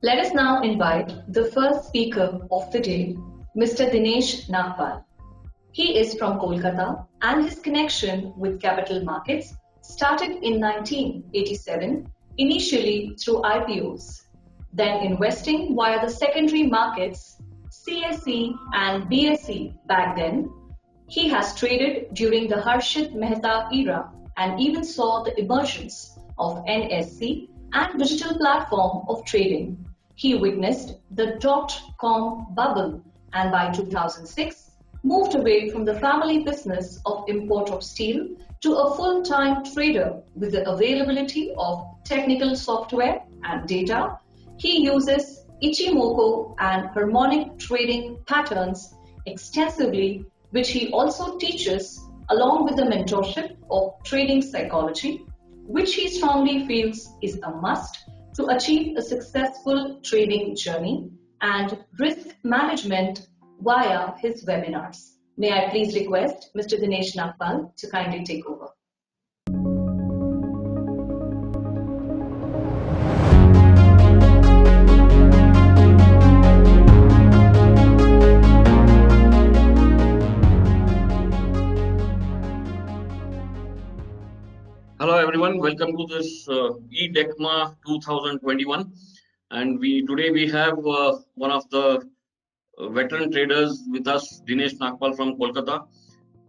Let us now invite the first speaker of the day, Mr. Dinesh Nagpal. He is from Kolkata and his connection with capital markets started in 1987, initially through IPOs, then investing via the secondary markets, CSE and BSE back then. He has traded during the Harshit Mehta era and even saw the emergence of NSE and digital platform of trading. He witnessed the dot-com bubble and by 2006 moved away from the family business of import of steel to a full-time trader with the availability of technical software and data. He uses Ichimoku and harmonic trading patterns extensively, which he also teaches along with the mentorship of trading psychology, which he strongly feels is a must to achieve a successful trading journey and risk management via his webinars. May I please request Mr. Dinesh Nagpal to kindly take over. Hello everyone, welcome to this eDECMA 2021, and today we have one of the veteran traders with us, Dinesh Nagpal from Kolkata,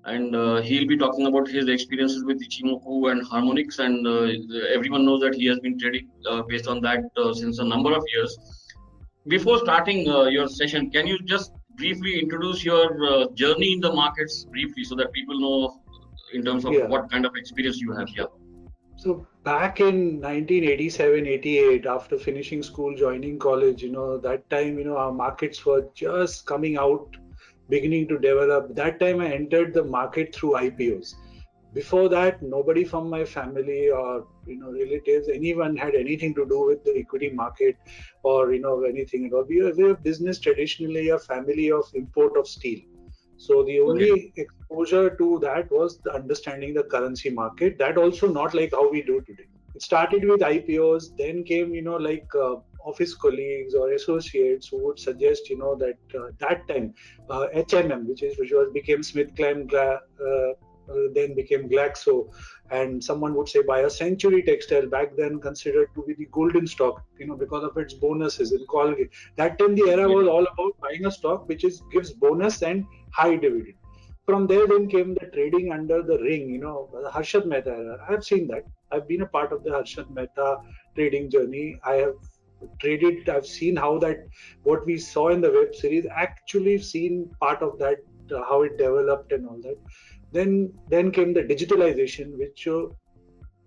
and he'll be talking about his experiences with Ichimoku and Harmonics, and everyone knows that he has been trading based on that since a number of years. Before starting your session, can you just briefly introduce your journey in the markets briefly so that people know in terms of what kind of experience you have here? So back in 1987-88, after finishing school, joining college, that time, our markets were just coming out, beginning to develop. That time I entered the market through IPOs. Before that, nobody from my family or, relatives, anyone had anything to do with the equity market or, anything at all. We were business traditionally a family of import of steel. So the only exposure to that was the understanding the currency market. That also not like how we do today. It started with IPOs, then came, office colleagues or associates who would suggest, that that time HMM, which became SmithKline, then became Glaxo, and someone would say buy a Century Textile, back then considered to be the golden stock, because of its bonuses in Colgate. That time the era was all about buying a stock which gives bonus and high dividend. From there then came the trading under the ring, the Harshit Mehta era. I've seen that. I've been a part of the Harshit Mehta trading journey. I have traded, I've seen how that, what we saw in the web series, actually seen part of that, how it developed and all that. Then came the digitalization, which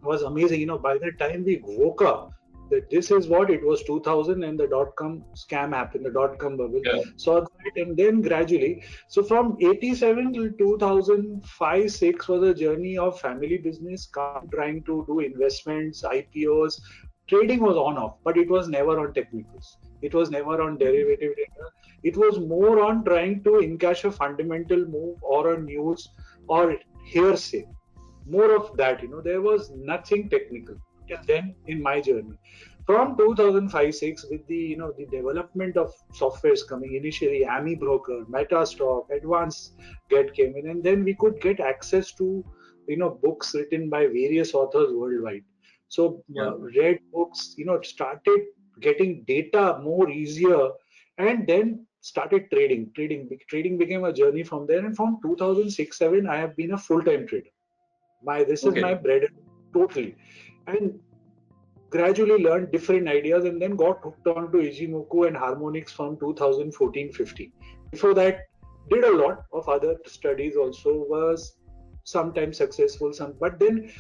was amazing. By the time we woke up that this is what it was, 2000, and the dot-com scam happened, the dot-com bubble. Saw that, and then gradually, so from 87 till 2005-6 was a journey of family business, trying to do investments, IPOs. Trading was on off, but it was never on technicals. It was never on derivative data. It was more on trying to encash a fundamental move or a news or hearsay. More of that, there was nothing technical till then in my journey. From 2005-6, with the the development of softwares coming, initially AMI Broker, Metastock, Advanced Get came in, and then we could get access to books written by various authors worldwide. So read books, started getting data more easier, and then started trading. Trading became a journey from there, and from 2006-7, I have been a full-time trader. This is my bread totally, and gradually learned different ideas, and then got hooked on to Ichimoku and Harmonics from 2014-15. Before that, did a lot of other studies also, was sometimes successful, but then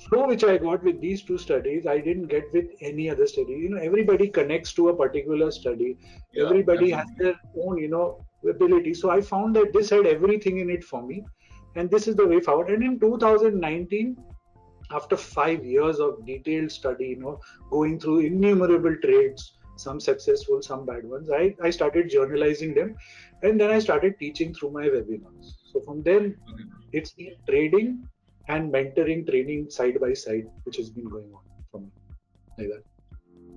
flow which I got with these two studies, I didn't get with any other study. Everybody connects to a particular study. Everybody has their own, ability. So I found that this had everything in it for me, and this is the way forward. And in 2019, after 5 years of detailed study, going through innumerable trades, some successful, some bad ones, I started journalizing them, and then I started teaching through my webinars. So from then, it's been trading and mentoring, training side by side, which has been going on for me like that.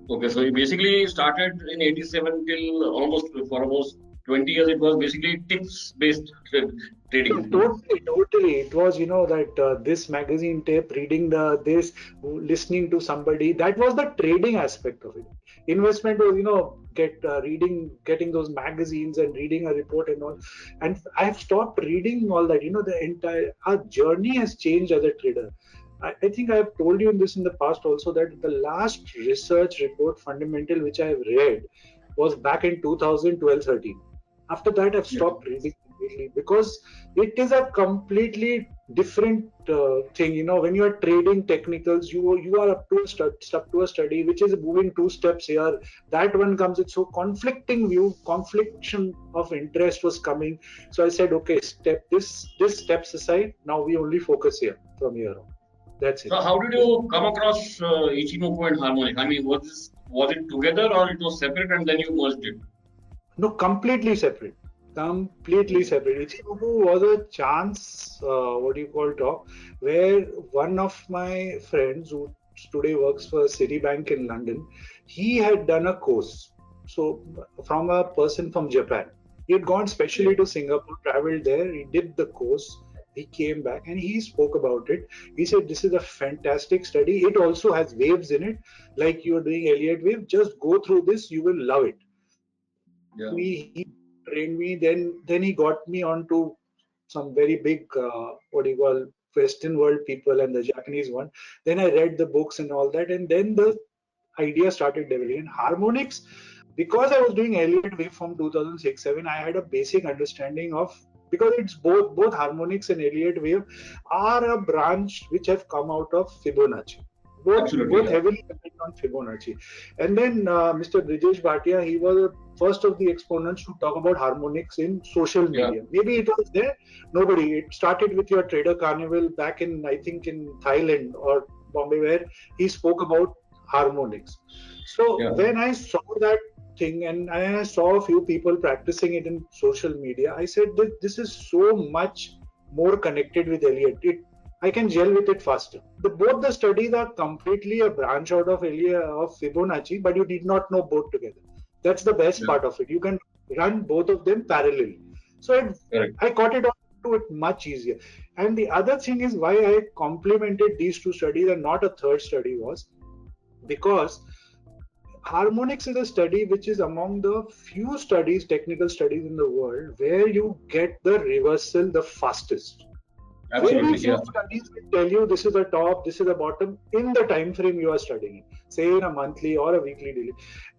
Okay, so you basically started in 87 till almost 20 years. It was basically tips-based trading. Totally. It was, that this magazine tape, reading this, listening to somebody. That was the trading aspect of it. Investment was, getting those magazines and reading a report and all. And I have stopped reading all that. Our journey has changed as a trader. I think I have told you this in the past also, that the last research report fundamental which I have read was back in 2012-13. After that, I've stopped reading completely, because it is a completely different thing. When you are trading technicals, you are up to a study which is moving two steps here. That one comes. It's so confliction of interest was coming. So I said, okay, this steps aside. Now we only focus here from here on. That's it. So how did you come across Ichimoku and Harmonic? I mean, was it together or it was separate and then you merged it? No, completely separate. Ichimoku was a chance, talk, where one of my friends who today works for Citibank in London, he had done a course. So from a person from Japan. He had gone specially to Singapore, traveled there, he did the course. He came back and he spoke about it. He said, this is a fantastic study. It also has waves in it, like you're doing Elliott wave. Just go through this, you will love it. Yeah. He trained me. Then he got me onto some very big, Western world people and the Japanese one. Then I read the books and all that. And then the idea started developing. And harmonics, because I was doing Elliott wave from 2006-7, I had a basic understanding of, because it's both harmonics and Elliott wave are a branch which have come out of Fibonacci. Both heavily depend on Fibonacci. And then Mr. Brijesh Bhatia, he was the first of the exponents to talk about harmonics in social media. Yeah. Maybe it was there. Nobody. It started with your Trader Carnival back in, I think, in Thailand or Bombay, where he spoke about harmonics. So when I saw that thing and I saw a few people practicing it in social media, I said that this is so much more connected with Elliott. I can gel with it faster. Both the studies are completely a branch out of Fibonacci, but you did not know both together. That's the best part of it. You can run both of them parallelly. So I caught it on to it much easier. And the other thing is why I complemented these two studies and not a third study was because harmonics is a study which is among the few technical studies in the world, where you get the reversal the fastest. Absolutely, Very few studies will tell you this is the top, this is the bottom in the time frame you are studying, say in a monthly or a weekly daily.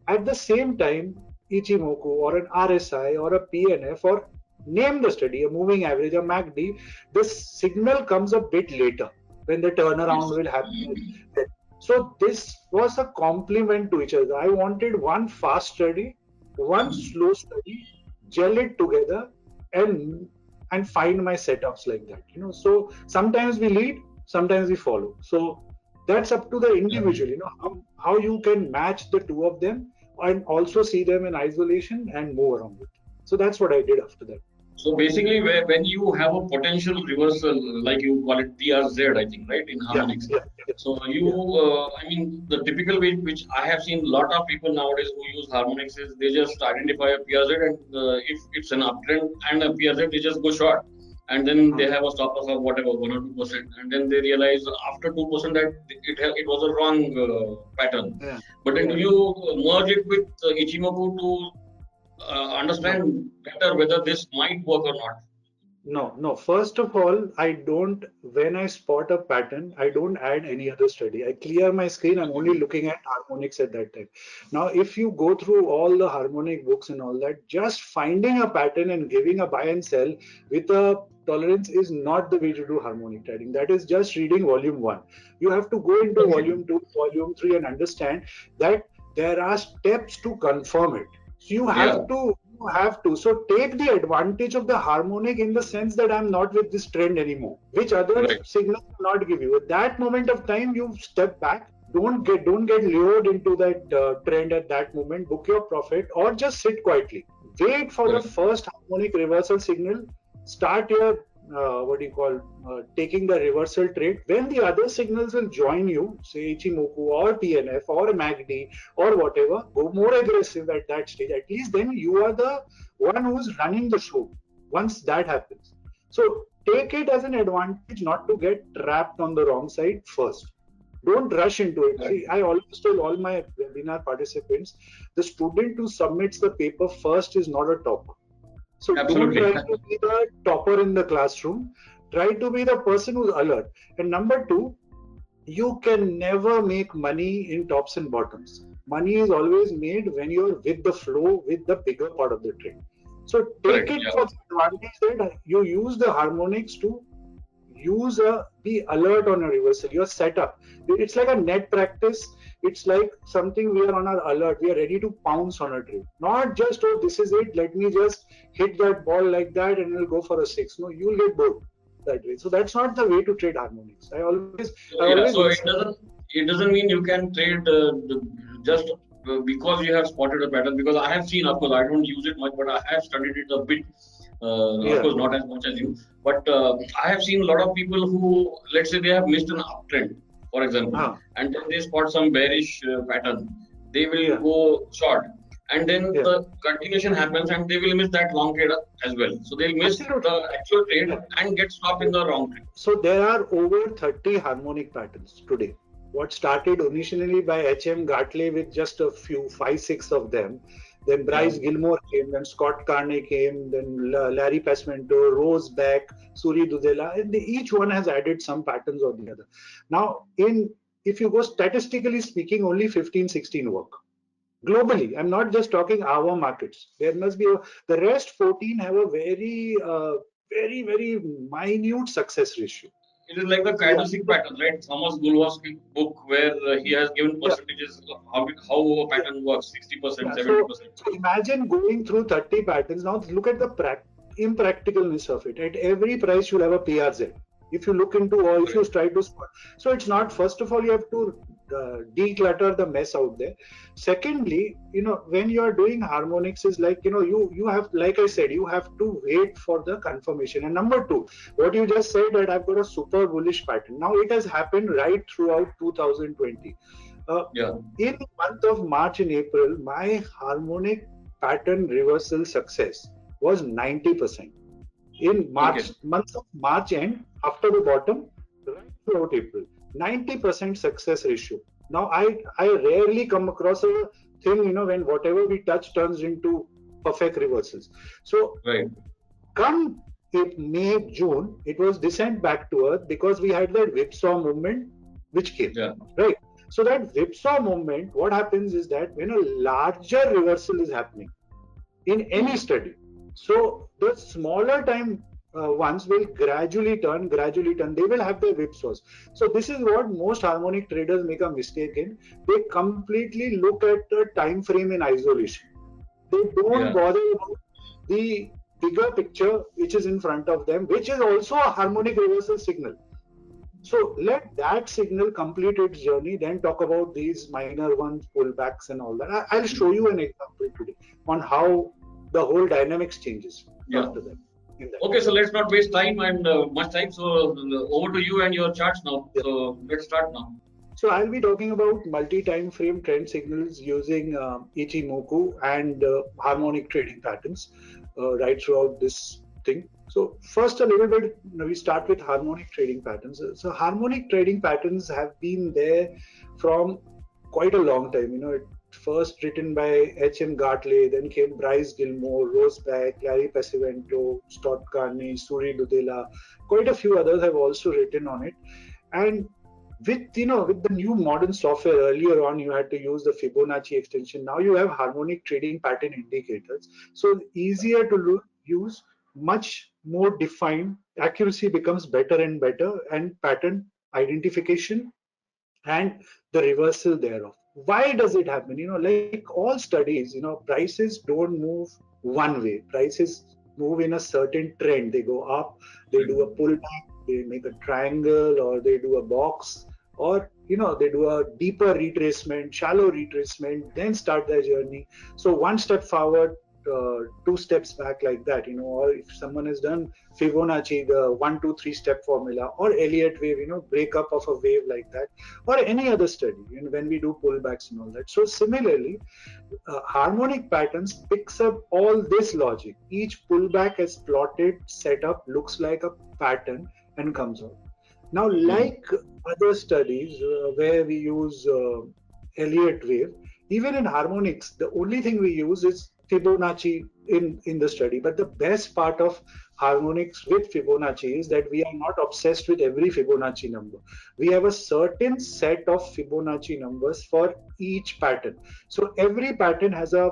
At the same time, Ichimoku or an RSI or a PNF or name the study, a moving average, a MACD, the signal comes a bit later when the turnaround will happen. So this was a complement to each other. I wanted one fast study, one slow study, gel it together and find my setups like that. So sometimes we lead, sometimes we follow. So that's up to the individual, how you can match the two of them and also see them in isolation and move around with. So that's what I did after that. So basically, when you have a potential reversal, like you call it PRZ, I think, right, in harmonics. Yeah. So the typical way which I have seen a lot of people nowadays who use harmonics is they just identify a PRZ and if it's an uptrend and a PRZ, they just go short. And then they have a stop loss of whatever, 1 or 2%. And then they realize after 2% that it was a wrong pattern. Yeah. But then you merge it with Ichimoku to understand better whether this might work or not. No. First of all, when I spot a pattern, I don't add any other study. I clear my screen. I'm only looking at harmonics at that time. Now, if you go through all the harmonic books and all that, just finding a pattern and giving a buy and sell with a tolerance is not the way to do harmonic trading. That is just reading volume 1. You have to go into volume 2, volume 3 and understand that there are steps to confirm it. So you have to. So take the advantage of the harmonic in the sense that I'm not with this trend anymore, which other signals will not give you. At that moment of time, you step back. Don't get lured into that trend at that moment. Book your profit or just sit quietly. Wait for the first harmonic reversal signal. Start your taking the reversal trade, when the other signals will join you, say Ichimoku or TNF or MACD or whatever, go more aggressive at that stage. At least then you are the one who's running the show once that happens. So take it as an advantage not to get trapped on the wrong side first. Don't rush into it. See, I always tell all my webinar participants, the student who submits the paper first is not a topper. So Absolutely. don't try to be the topper in the classroom. Try to be the person who's alert. And number two, you can never make money in tops and bottoms. Money is always made when you're with the flow, with the bigger part of the trade. So take Correct, it yeah. for the advantage that you use the harmonics to be alert on a reversal. Your setup. It's like a net practice. It's like something we are on our alert. We are ready to pounce on a trade. Not just, oh, this is it. Let me just hit that ball like that and we'll go for a 6. No, you'll get bored that way. So that's not the way to trade harmonics. I always So it doesn't mean you can trade just because you have spotted a pattern. Because I have seen, of course, I don't use it much, but I have studied it a bit. Of course, not as much as you. But I have seen a lot of people who, let's say, they have missed an uptrend, for example, and then they spot some bearish pattern. They will go short, and then the continuation happens, and they will miss that long trade as well. So they'll miss the actual trade and get stopped in the wrong trade. So there are over 30 harmonic patterns today. What started initially by H.M. Gartley with just a few, 5-6 of them. Then Bryce Gilmore came, then Scott Carney came, then Larry Pasmento, Rose Beck, Suri Dudela, and each one has added some patterns or the other. Now, if you go statistically speaking, only 15-16 work. Globally, I'm not just talking our markets. There must be the rest 14 have a very, very minute success ratio. It is like the candlestick pattern, right? Thomas Bulwark's book, where he has given percentages of how a pattern works, 60%, 70%. So imagine going through 30 patterns. Now look at the impracticalness of it. At every price, you'll have a PRZ. If you look into or if you try to spot. So it's not, first of all, you have to declutter the mess out there. Secondly, when you are doing harmonics, is like, you have, like I said, you have to wait for the confirmation. And number two, what you just said, that I've got a super bullish pattern. Now it has happened right throughout 2020. In the month of March and April, my harmonic pattern reversal success was 90%. In March, month of March end, after the bottom, right throughout April, 90% success ratio. Now, I rarely come across a thing, when whatever we touch turns into perfect reversals. So, come May, June, it was descent back to earth because we had that whipsaw movement which came, right? So that whipsaw movement, what happens is that when a larger reversal is happening in any study, so the smaller time ones will gradually turn, they will have their whipsaws. So this is what most harmonic traders make a mistake in. They completely look at the time frame in isolation. They don't bother about the bigger picture which is in front of them, which is also a harmonic reversal signal. So let that signal complete its journey, then talk about these minor ones, pullbacks and all that. I'll show you an example today on how the whole dynamics changes after that. Okay, so let's not waste time and much time. So over to you and your charts now. So let's start now. So I'll be talking about multi-time frame trend signals using Ichimoku and harmonic trading patterns right throughout this thing. So first a little bit, we start with harmonic trading patterns. So harmonic trading patterns have been there from quite a long time. First written by H.M. Gartley, then came Bryce Gilmore, Rose Beck, Larry Pasmento, Scott Carney, Suri Dudela. Quite a few others have also written on it. And with the new modern software, earlier on you had to use the Fibonacci extension. Now you have harmonic trading pattern indicators. So easier to use, much more defined, accuracy becomes better and better, and pattern identification and the reversal thereof. Why does it happen? Like all studies, prices don't move one way. Prices move in a certain trend. They go up, they do a pullback, they make a triangle, or they do a box, or they do a deeper retracement, shallow retracement, then start their journey. So one step forward, two steps back like that, or if someone has done Fibonacci, the 1, 2, 3 step formula, or Elliott wave, breakup of a wave like that, or any other study, when we do pullbacks and all that. So similarly, harmonic patterns picks up all this logic. Each pullback is plotted, set up, looks like a pattern and comes out. Now, like other studies where we use Elliott wave, even in harmonics, the only thing we use is Fibonacci in the study. But the best part of harmonics with Fibonacci is that we are not obsessed with every Fibonacci number. We have a certain set of Fibonacci numbers for each pattern. So every pattern has a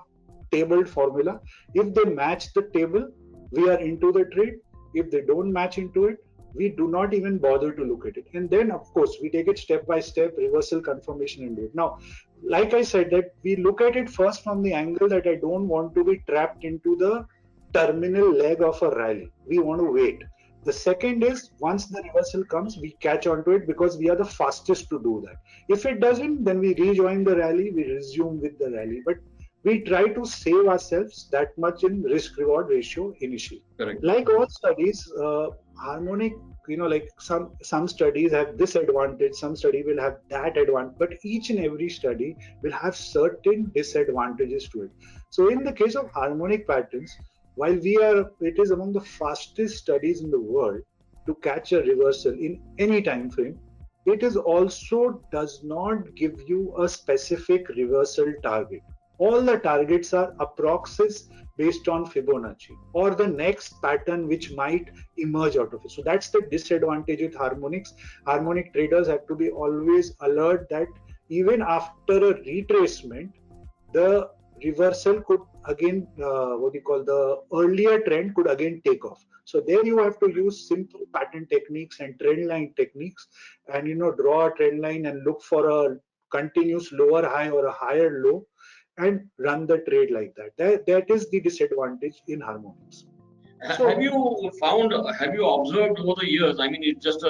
tabled formula. If they match the table, we are into the trade. If they don't match into it, we do not even bother to look at it. And then, of course, we take it step by step, reversal, confirmation, and do it. Now, like I said, that we look at it first from the angle that I don't want to be trapped into the terminal leg of a rally. We want to wait. The second is, once the reversal comes, we catch on to it because we are the fastest to do that. If it doesn't, then we rejoin the rally, we resume with the rally. But we try to save ourselves that much in risk-reward ratio initially. Correct. Like all studies, harmonic, like some studies have this advantage, some study will have that advantage, but each and every study will have certain disadvantages to it. So in the case of harmonic patterns, while it is among the fastest studies in the world to catch a reversal in any time frame, it is also does not give you a specific reversal target. All the targets are approximates based on Fibonacci or the next pattern which might emerge out of it. So that's the disadvantage with harmonics. Harmonic traders have to be always alert that even after a retracement, the reversal could again, the earlier trend could again take off. So there you have to use simple pattern techniques and trend line techniques and, draw a trend line and look for a continuous lower high or a higher low and run the trade like that. That is the disadvantage in harmonics. So, have you observed over the years? I mean, it's just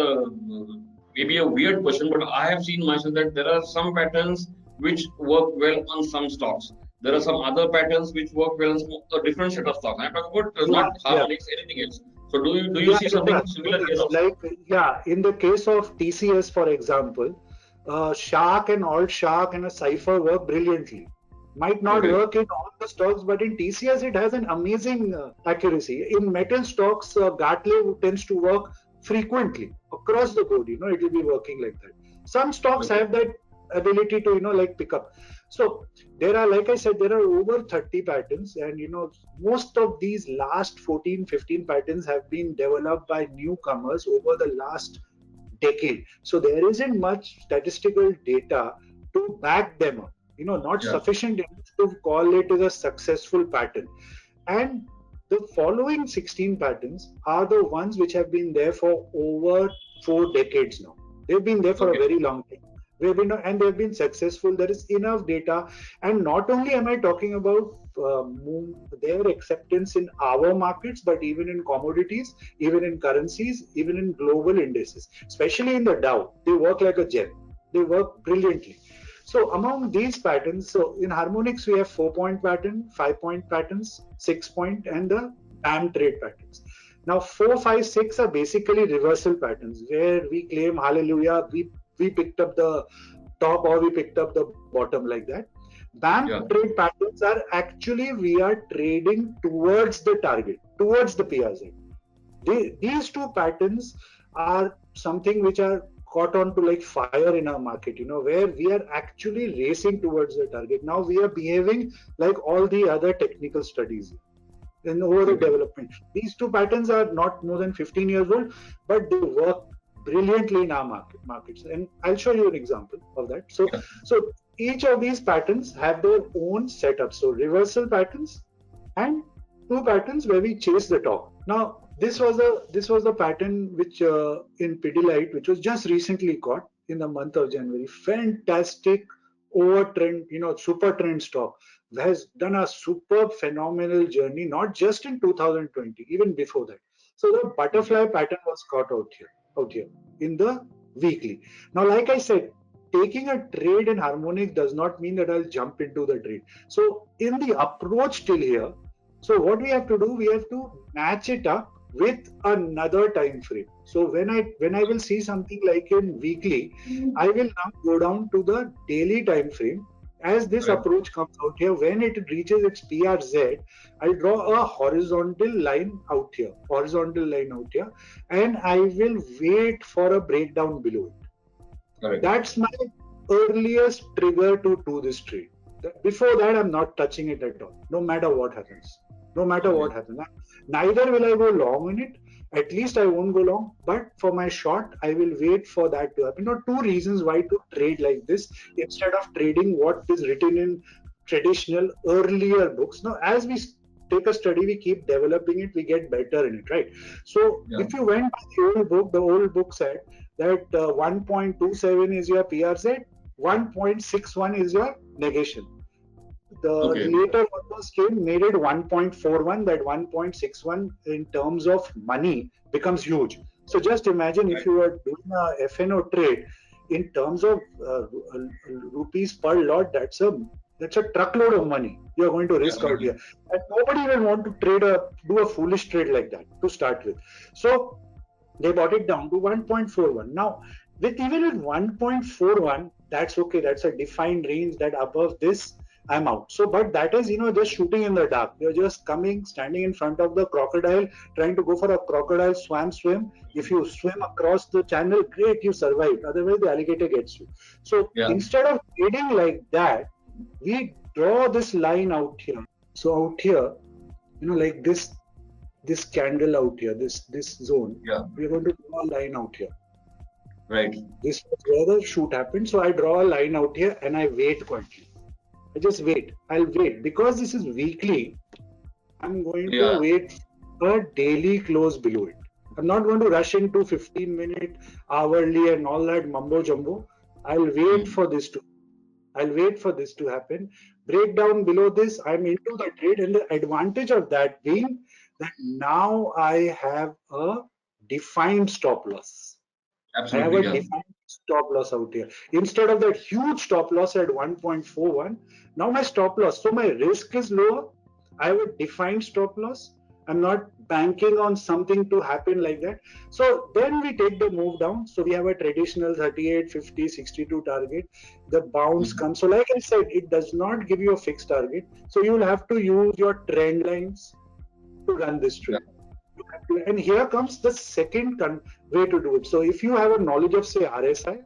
maybe a weird question, but I have seen myself that there are some patterns which work well on some stocks. There are some other patterns which work well on a different set of stocks. I'm talking about not harmonics, anything else. So do you see something similar here also? In the case of TCS, for example, Shark and Alt Shark and a Cypher work brilliantly. Might not work in all the stocks, but in TCS it has an amazing accuracy. In metal stocks, Gartley tends to work frequently across the board. It will be working like that. Some stocks have that ability to pick up. So there are, like I said, there are over 30 patterns, and most of these last 14-15 patterns have been developed by newcomers over the last decade. So there isn't much statistical data to back them up. Not sufficient to call it as a successful pattern. And the following 16 patterns are the ones which have been there for over 4 decades now. They've been there for a very long time. And they've been successful. There is enough data. And not only am I talking about their acceptance in our markets, but even in commodities, even in currencies, even in global indices, especially in the Dow. They work like a gem. They work brilliantly. So among these patterns, so in harmonics, we have 4-point pattern, 5-point patterns, 6-point, and the BAM trade patterns. Now, 4, 5, 6 are basically reversal patterns where we claim, hallelujah, we picked up the top or we picked up the bottom like that. BAM trade patterns are actually, we are trading towards the target, towards the PRZ. These two patterns are something which are caught on to like fire in our market, where we are actually racing towards the target. Now we are behaving like all the other technical studies in over the development. These two patterns are not more than 15 years old, but they work brilliantly in our markets. And I'll show you an example of that. So each of these patterns have their own setup. So reversal patterns and 2 patterns where we chase the top. Now, this was a pattern which in Pidilite, which was just recently caught in the month of January. Fantastic overtrend, super trend stock has done a superb, phenomenal journey, not just in 2020, even before that. So the butterfly pattern was caught out here in the weekly. Now, like I said, taking a trade in harmonics does not mean that I'll jump into the trade. So in the approach till here, So what we have to do, we have to match it up with another time frame. So when I will see something like in weekly, I will now go down to the daily time frame. As this Right. approach comes out here, when it reaches its PRZ, I'll draw a horizontal line out here, and I will wait for a breakdown below it. Correct. That's my earliest trigger to do this trade. Before that, I'm not touching it at all, no matter what happens. No matter what happens. Neither will I go long in it. At least I won't go long. But for my short, I will wait for that to happen. Now, two reasons why to trade like this instead of trading what is written in traditional earlier books. Now, as we take a study, we keep developing it, we get better in it, right? So, if you went by the old book said that 1.27 is your PRZ, 1.61 is your negation. The later ones came, made it 1.41. That 1.61 in terms of money becomes huge. So just imagine if you are doing a FNO trade in terms of rupees per lot, that's a truckload of money you're going to risk out here, and nobody will want to do a foolish trade like that to start with. So they brought it down to 1.41. Now, even with 1.41, that's okay. That's a defined range that above this, I'm out. So, but that is, just shooting in the dark. You're just standing in front of the crocodile, trying to go for a crocodile swim. If you swim across the channel, great, you survived. Otherwise, the alligator gets you. So, instead of trading like that, we draw this line out here. So, out here, like this candle out here, this zone, we're going to draw a line out here. Right. This was where the shoot happened. So I draw a line out here and I wait quietly. I just wait. I'll wait. Because this is weekly, I'm going to wait for a daily close below it. I'm not going to rush into 15-minute, hourly and all that mumbo jumbo. I'll wait for this to happen. Break down below this, I'm into the trade, and the advantage of that being that now I have a defined stop loss. Absolutely, I have a defined stop loss out here. Instead of that huge stop loss at 1.41, now my stop loss, so my risk is lower. I have a defined stop loss. I'm not banking on something to happen like that. So then we take the move down. So we have a traditional 38, 50, 62 target. The bounce comes. So like I said, it does not give you a fixed target. So you will have to use your trend lines to run this trade. And here comes the second way to do it. So if you have a knowledge of, say, RSI,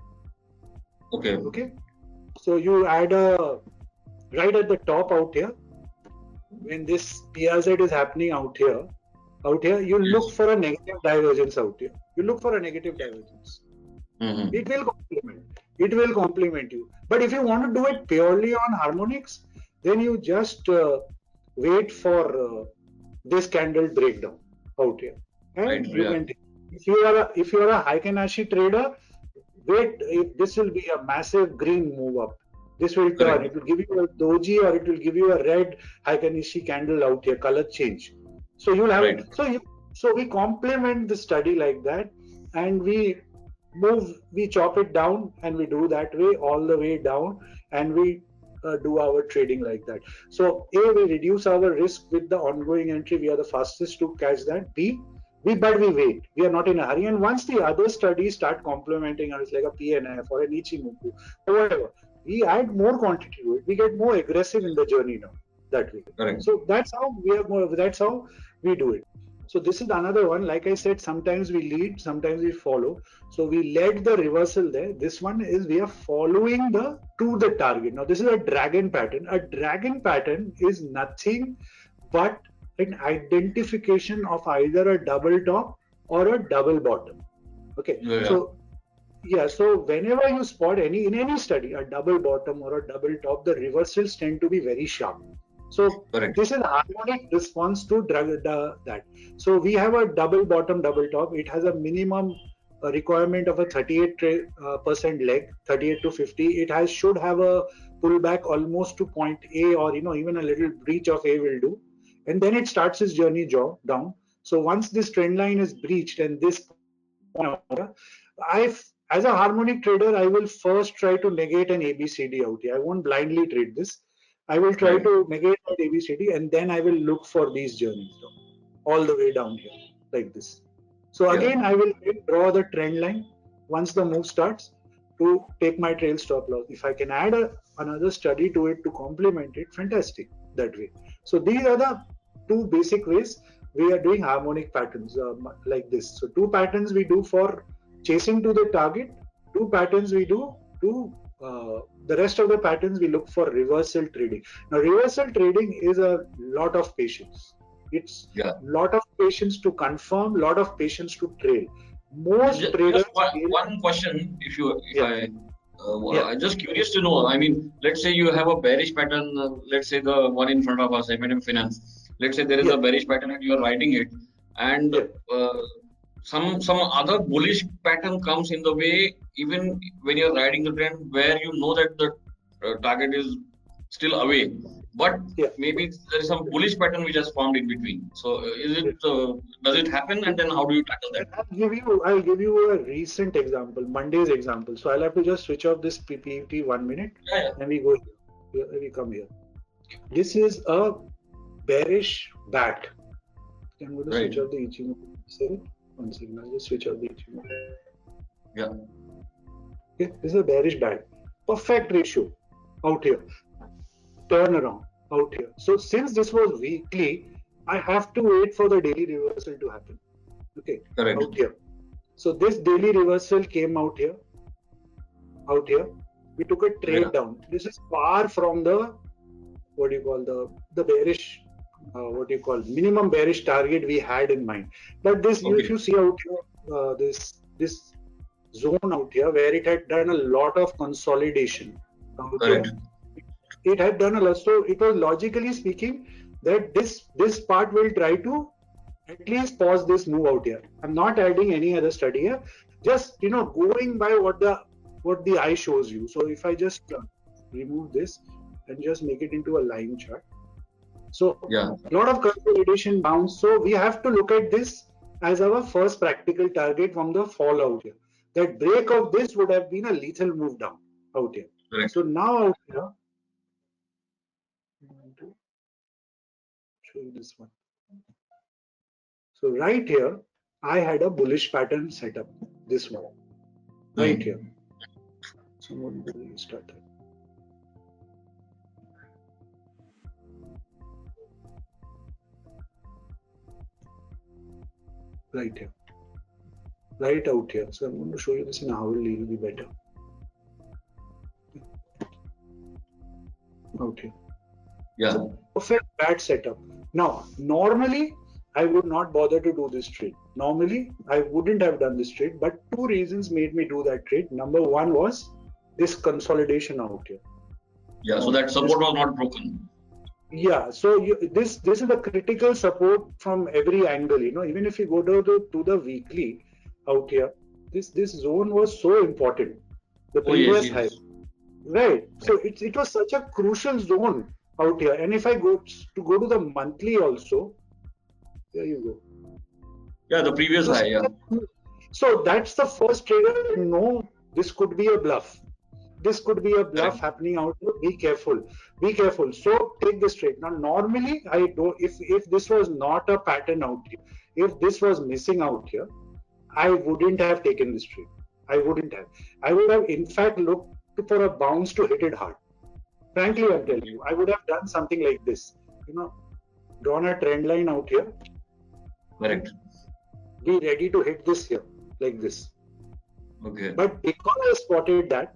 okay, so you add right at the top out here, when this PRZ is happening out here, you look for a negative divergence out here. You look for a negative divergence. It will complement you. But if you want to do it purely on harmonics, then you just wait for this candle breakdown out here, and if you are a Heiken Ashi trader, wait. This will be a massive green move up. This will turn. It will give you a doji, or it will give you a red Heiken Ashi candle out here, color change. So you'll have so we complement the study like that, and we chop it down, and we do that way all the way down, and we do our trading like that. So A, we reduce our risk with the ongoing entry. We are the fastest to catch that. B, we wait. We are not in a hurry. And once the other studies start complementing us, like a PNF or an Ichimoku or whatever, we add more quantity to it. We get more aggressive in the journey now. That way. So that's how we do it. So this is another one. Like I said, sometimes we lead, sometimes we follow. So we led the reversal there. This one is we are following to the target. Now this is a dragon pattern. A dragon pattern is nothing but an identification of either a double top or a double bottom. Okay. So whenever you spot in any study a double bottom or a double top, the reversals tend to be very sharp. So this is harmonic response to that. So we have a double bottom, double top. It has a minimum requirement of a 38% leg, 38 to 50. It should have a pullback almost to point A, or even a little breach of A will do, and then it starts its journey down. So once this trend line is breached and this point, as a harmonic trader, I will first try to negate an ABCD out here. I won't blindly trade this. I will try Right. to negate that ABCD, and then I will look for these journeys down, all the way down here, like this. So Yeah. again, I will draw the trend line once the move starts to take my trail stop loss. If I can add another study to it to complement it, fantastic that way. So these are the two basic ways we are doing harmonic patterns like this. So two patterns we do for chasing to the target, two patterns we do to the rest of the patterns we look for reversal trading. Now reversal trading is a lot of patience. It's Yeah. lot of patience to confirm, lot of patience to trail. Most traders Just one question, Yeah. I'm just curious to know. I mean, let's say you have a bearish pattern. Let's say the one in front of us, M&M Finance. Let's say there is Yeah. a bearish pattern and you are writing it, and Yeah. some other bullish pattern comes in the way, even when you're riding the trend, where you know that the target is still away, but Yeah. maybe there is some bullish pattern which has formed in between. So does it happen, and then how do you tackle that? I'll give you a recent example, Monday's example. So I'll have to just switch off this PPT 1 minute, Yeah. and we go here. We come here. This is a bearish bat. I'm going to switch off the Ichimoku. One second, I'll just switch off the Ichimoku. Yeah. Okay, this is a bearish bat. Perfect ratio out here. Turn around out here. So since this was weekly, I have to wait for the daily reversal to happen. Okay, Correct. out here. So this daily reversal came out here. Out here, we took a trade down. This is far from the what do you call the bearish minimum bearish target we had in mind. But this, if you see out here, this zone out here where it had done a lot of consolidation. It had done a lot. So it was logically speaking that this part will try to at least pause this move out here. I'm not adding any other study here. Just going by what the eye shows you. So if I just remove this and just make it into a line chart. So a lot of consolidation bounce. So we have to look at this as our first practical target from the fall out here. That break of this would have been a lethal move down out here. Correct. So now out here, I'm going to show you this one. So right here, I had a bullish pattern set up. This one, right here. So I'm going to restart that. Right here, right out here. So I'm going to show you this in hourly, it'll be better. Out here. Yeah. So perfect bad setup. Now, normally I would not bother to do this trade. Normally I wouldn't have done this trade, but two reasons made me do that trade. Number one was this consolidation out here. Yeah. So that support was not broken. Yeah, so this is the critical support from every angle. Even if you go to the weekly out here, this zone was so important. The previous high, right? So it was such a crucial zone out here. And if I go to the monthly also, there you go. Yeah, the previous high. Yeah. So that's the first trader. No, this could be a bluff. This could be a bluff happening out here. Be careful. Be careful. So take this trade. Now, normally, I don't. If this was not a pattern out here, if this was missing out here, I wouldn't have taken this trade. I wouldn't have. I would have, in fact, looked for a bounce to hit it hard. Frankly, I'm telling you, I would have done something like this. Drawn a trend line out here. Correct. Be ready to hit this here, like this. Okay. But because I spotted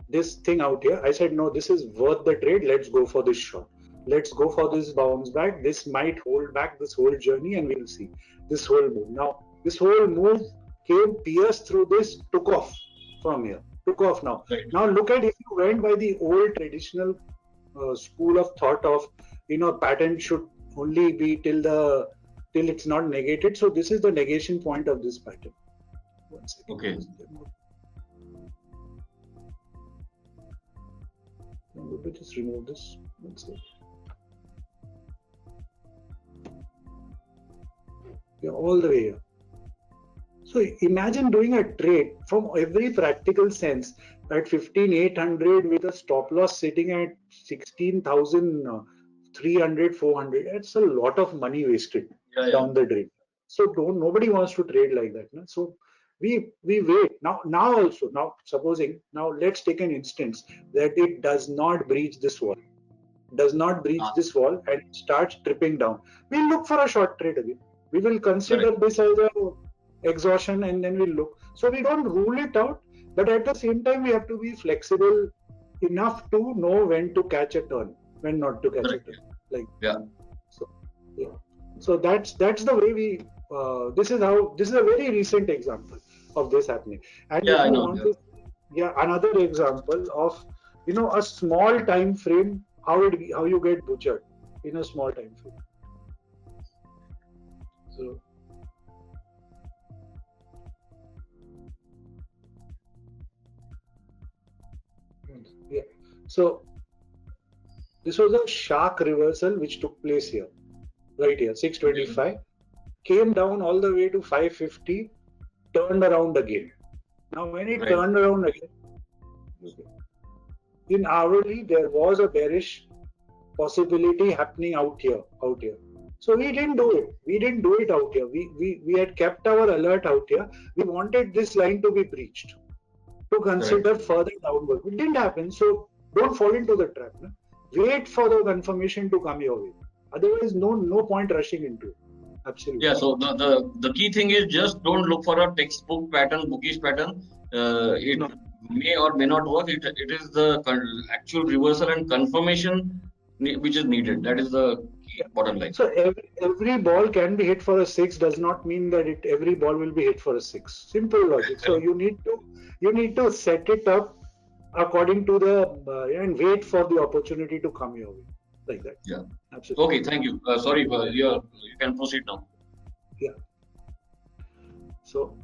this thing out here, I said, no, this is worth the trade. Let's go for this shot. Let's go for this bounce back. This might hold back this whole journey, and we'll see this whole move. Now, this whole move came, pierced through this, took off from here. Took off now. Right. Now, look at, if you went by the old traditional school of thought of, pattern should only be till it's not negated. So this is the negation point of this pattern. One second. Okay. I'm going to just remove this. One second. Yeah, all the way here. So imagine doing a trade from every practical sense. at 15,800 with a stop loss sitting at 16,300, 400. It's a lot of money wasted down the drain. So nobody wants to trade like that. No? So we wait now also. Now supposing, now let's take an instance that it does not breach this wall, this wall and starts tripping down. We'll look for a short trade again. We will consider this as a exhaustion and then we'll look. So we don't rule it out, but at the same time we have to be flexible enough to know when to catch a turn, when not to catch a turn. So that's the way we. This is a very recent example of this happening. And I know. Another example of a small time frame, how you get butchered in a small time frame. So. Yeah. So this was a shark reversal which took place here, right here, 625, came down all the way to 550, turned around again. Now when it turned around again, in hourly there was a bearish possibility happening out here. So we didn't do it. We didn't do it out here. We had kept our alert out here. We wanted this line to be breached, to consider further downward. It didn't happen, so don't fall into the trap. No? Wait for the confirmation to come your way. Otherwise, no point rushing into it. Absolutely. Yeah. So the key thing is just don't look for a textbook pattern, bookish pattern. It may or may not work. It is the actual reversal and confirmation which is needed. That is the key bottom line. So every ball can be hit for a 6 does not mean that every ball will be hit for a 6. Simple logic. So you need to set it up according to the and wait for the opportunity to come your way, like that. Yeah, absolutely. Okay, thank you. Sorry, you can proceed now. Yeah. So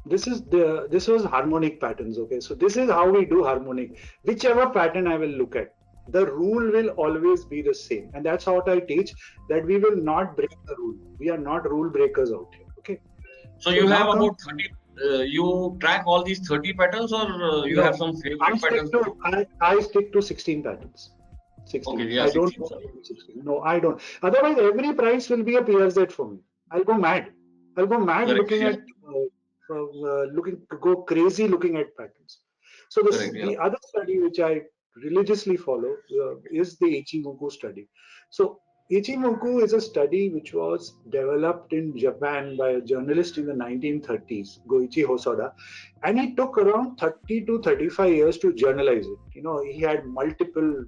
this was harmonic patterns. Okay, so this is how we do harmonic. Whichever pattern I will look at, the rule will always be the same, and that's what I teach. That we will not break the rule. We are not rule breakers out here. Okay. So you have about 30. You track all these 30 patterns, or you have some favorite patterns? I stick to 16 patterns. 16. Okay, yeah, I don't. 16. No, I don't. Otherwise, every price will be a PRZ for me. I'll go mad. Looking at go crazy looking at patterns. So the other study which I religiously follow is the Ichimoku study. So Ichimoku is a study which was developed in Japan by a journalist in the 1930s, Goichi Hosoda, and he took around 30 to 35 years to journalize it. He had multiple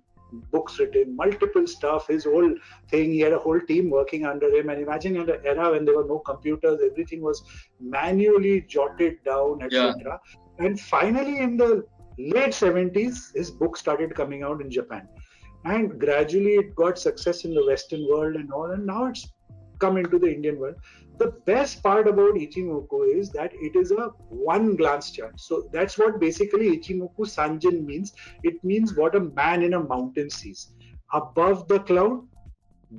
books written, multiple stuff, his whole thing. He had a whole team working under him. And imagine in an era when there were no computers, everything was manually jotted down, etc. And finally, in the late 70s, his book started coming out in Japan. And gradually it got success in the Western world and all, and now it's come into the Indian world. The best part about Ichimoku is that it is a one glance chart. So that's what basically Ichimoku Sanjin means. It means what a man in a mountain sees. Above the cloud,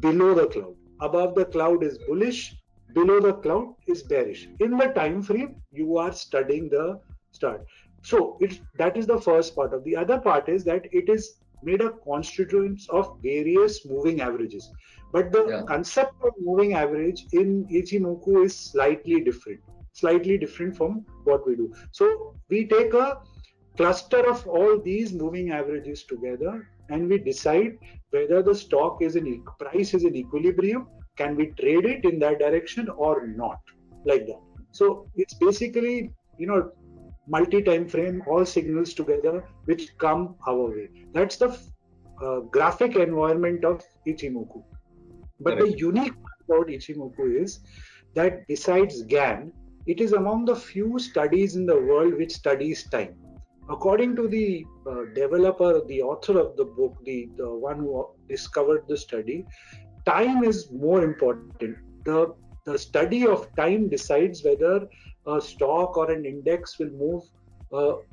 below the cloud. Above the cloud is bullish, below the cloud is bearish. In the time frame, you are studying the start. So that is the first part of. The other part is that it is made a constituents of various moving averages. But the concept of moving average in Ichimoku is slightly different from what we do. So we take a cluster of all these moving averages together and we decide whether the stock price is in equilibrium, can we trade it in that direction or not, like that. So it's basically, multi-time frame, all signals together which come our way. That's the graphic environment of Ichimoku. But the unique part about Ichimoku is that besides Gann, it is among the few studies in the world which studies time. According to the developer, the author of the book, the one who discovered the study, time is more important. The study of time decides whether a stock or an index will move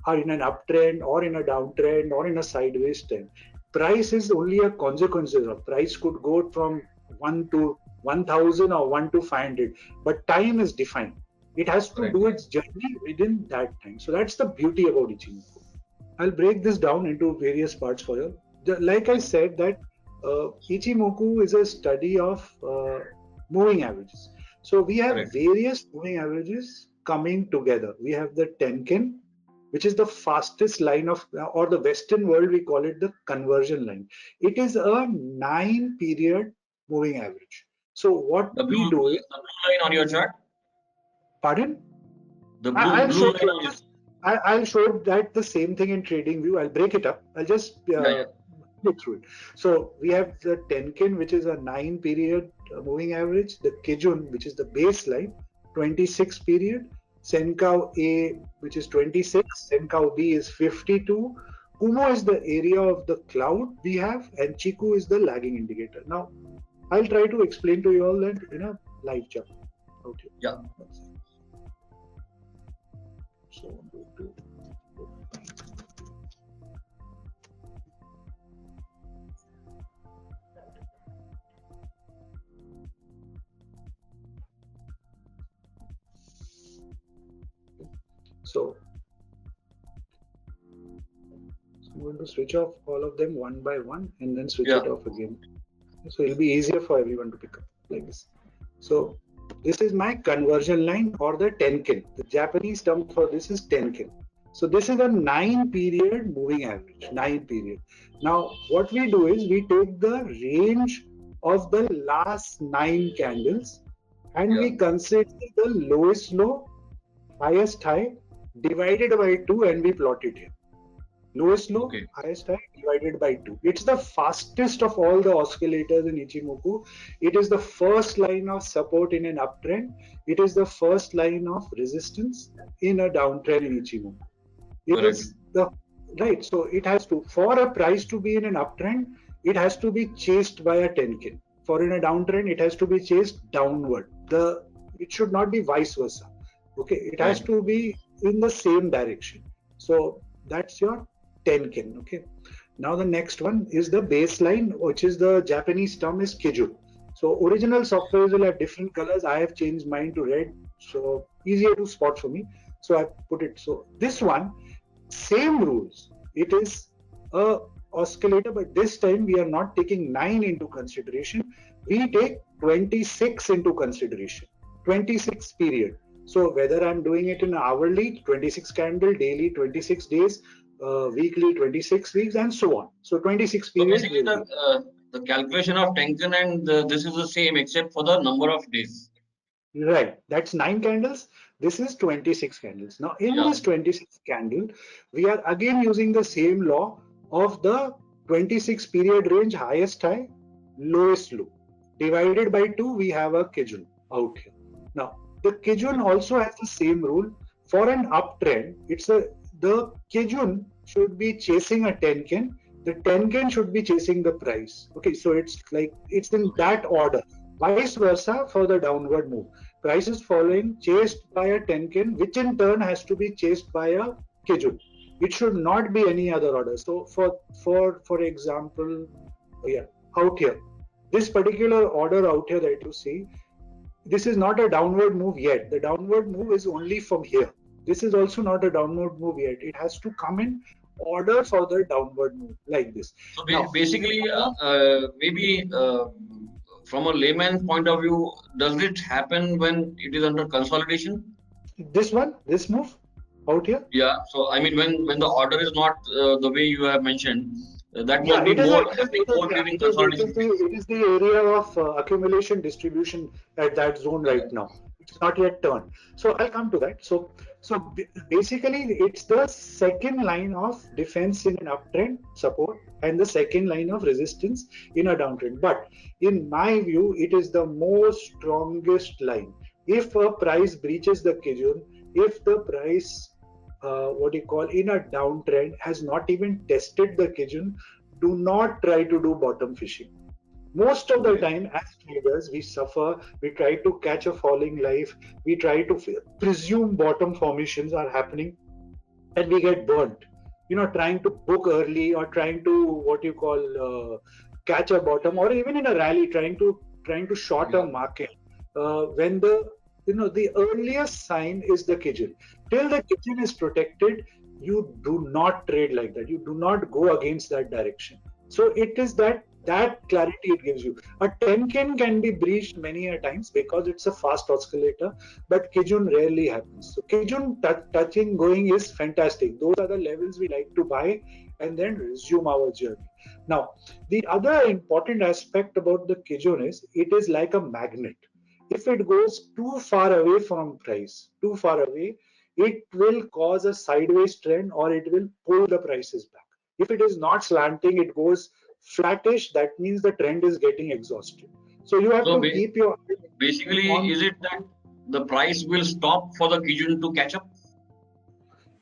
in an uptrend or in a downtrend or in a sideways trend. Price is only a consequence of. Price could go from 1 to 1000 or 1 to 500, but time is defined. It has to do its journey within that time. So that's the beauty about Ichimoku. I'll break this down into various parts for you. Like I said, that Ichimoku is a study of moving averages. So we have Correct. various moving averages coming together. We have the Tenkin, which is the fastest line of, or the Western world, we call it the conversion line. It is a 9-period moving average. So what The we blue, do is, the blue line on your chart. pardon? The I'll blue show line you on your. this. I'll show that the same thing in TradingView. I'll break it up. I'll just Yeah. look through it. So we have the Tenkin, which is a 9-period moving average. The Kijun, which is the baseline, 26 period. Senkau A, which is 26. Senkau B is 52. Kumo is the area of the cloud we have, and Chiku is the lagging indicator. Now, I'll try to explain to you all that in a live chart. Okay. Yeah. So I'm going to. So I'm going to switch off all of them one by one and then switch it off again. So it'll be easier for everyone to pick up like this. So this is my conversion line, or the Tenkin. The Japanese term for this is Tenkin. So this is a 9-period moving average, 9-period. Now what we do is we take the range of the last 9 candles and we consider the lowest low, highest high divided by 2 and we plot it here. Lowest low, highest high divided by 2. It's the fastest of all the oscillators in Ichimoku. It is the first line of support in an uptrend. It is the first line of resistance in a downtrend in Ichimoku. It is the right. So it has to, for a price to be in an uptrend, it has to be chased by a Tenkin. For in a downtrend, it has to be chased downward. It should not be vice versa. Okay, it has to be in the same direction. So that's your Tenkin. Okay. Now the next one is the baseline, which is the Japanese term is Kijun. So original software will have different colors. I have changed mine to red, so easier to spot for me. So I put it. So this one, same rules. It is a oscillator, but this time we are not taking 9 into consideration. We take 26 into consideration. 26 period. So whether I'm doing it in hourly, 26 candle, daily, 26 days, weekly, 26 weeks, and so on. So 26 periods. So basically, the calculation of Tenkin and this is the same except for the number of days. Right. That's 9 candles. This is 26 candles. Now in this 26 candle, we are again using the same law of the 26 period range, highest high, lowest low. Divided by 2, we have a Kijun out here. Now the Kijun also has the same rule. For an uptrend, the Kijun should be chasing a Tenkin. The Tenkin should be chasing the price. Okay, so it's in that order. Vice versa for the downward move. Price is following, chased by a Tenkin, which in turn has to be chased by a Kijun. It should not be any other order. So for example, out here, this particular order out here that you see, this is not a downward move yet. The downward move is only from here. This is also not a downward move yet. It has to come in order for the downward move like this. So basically, maybe from a layman's point of view, does it happen when it is under consolidation? This move out here? Yeah. So I mean, when the order is not the way you have mentioned, that must be more during consolidation. It is the area of accumulation distribution at that zone right now. It's not yet turned. So I'll come to that. So basically, it's the second line of defense in an uptrend, support, and the second line of resistance in a downtrend. But in my view, it is the most strongest line. If a price breaches the Kijun, if the price in a downtrend has not even tested the Kijun, do not try to do bottom fishing. Most of the time as traders, we suffer, we try to catch a falling knife, we try to presume bottom formations are happening and we get burnt. Trying to book early or trying to catch a bottom, or even in a rally trying to short a market when the earliest sign is the Kijun. Till the Kijun is protected, you do not trade like that. You do not go against that direction. So it is that clarity it gives you. A Tenkin can be breached many a times because it's a fast oscillator, but Kijun rarely happens. So Kijun touching going is fantastic. Those are the levels we like to buy and then resume our journey. Now, the other important aspect about the Kijun is it is like a magnet. If it goes too far away from price, too far away, it will cause a sideways trend or it will pull the prices back. If it is not slanting, it goes flattish, that means the trend is getting exhausted. So you have So to keep your eye basically, on. is it that the price will stop for the Kijun to catch up?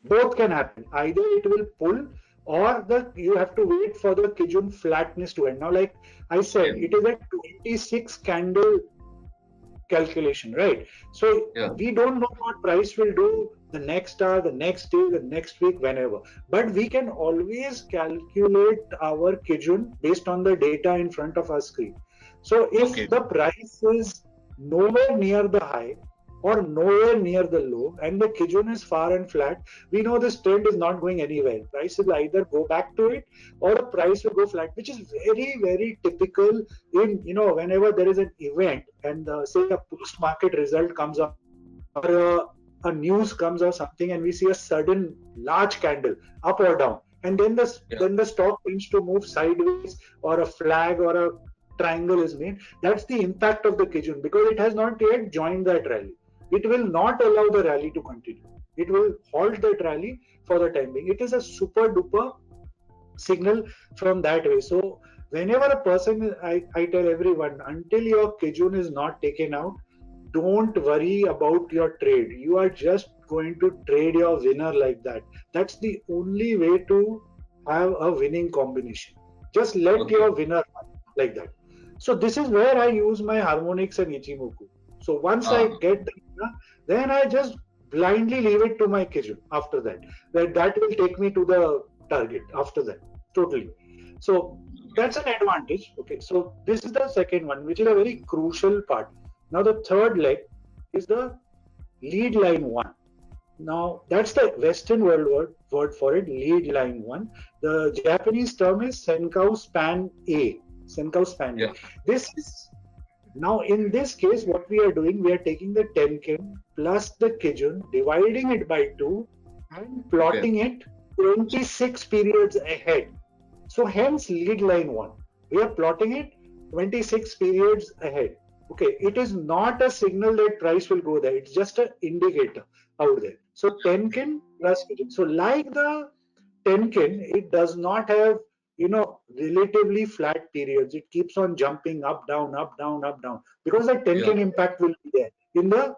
Both can happen. Either it will pull or you have to wait for the Kijun flatness to end. Now, like I said, it is a 26 candle calculation, right? So we don't know what price will do the next hour, the next day, the next week, whenever. But we can always calculate our Kijun based on the data in front of our screen. So if the price is nowhere near the high or nowhere near the low and the Kijun is far and flat, we know this trend is not going anywhere. Price will either go back to it or the price will go flat, which is very, very typical in, whenever there is an event and say a post-market result comes up or a news comes or something and we see a sudden large candle up or down and then the stock tends to move sideways or a flag or a triangle is made. That's the impact of the Kijun because it has not yet joined that rally. It will not allow the rally to continue. It will halt that rally for the time being. It is a super duper signal from that way. So whenever a person, I tell everyone, until your Kijun is not taken out, don't worry about your trade. You are just going to trade your winner like that. That's the only way to have a winning combination. Just let your winner like that. So this is where I use my harmonics and Ichimoku. So once I get the winner, then I just blindly leave it to my Kijun after that. That will take me to the target after that. Totally. So that's an advantage. Okay. So this is the second one, which is a very crucial part. Now the third leg is the lead line one. Now that's the Western world word for it, lead line one. The Japanese term is Senkau span A. Senkau span A. This is now in this case what we are doing, we are taking the Tenkin plus the Kijun, dividing it by 2 and plotting it 26 periods ahead. So hence lead line 1. We are plotting it 26 periods ahead. Okay, it is not a signal that price will go there. It's just an indicator out there. So Tenkin plus Kijun. So like the Tenkin, it does not have relatively flat periods. It keeps on jumping up, down, up, down, up, down because the Tenkin impact will be there in the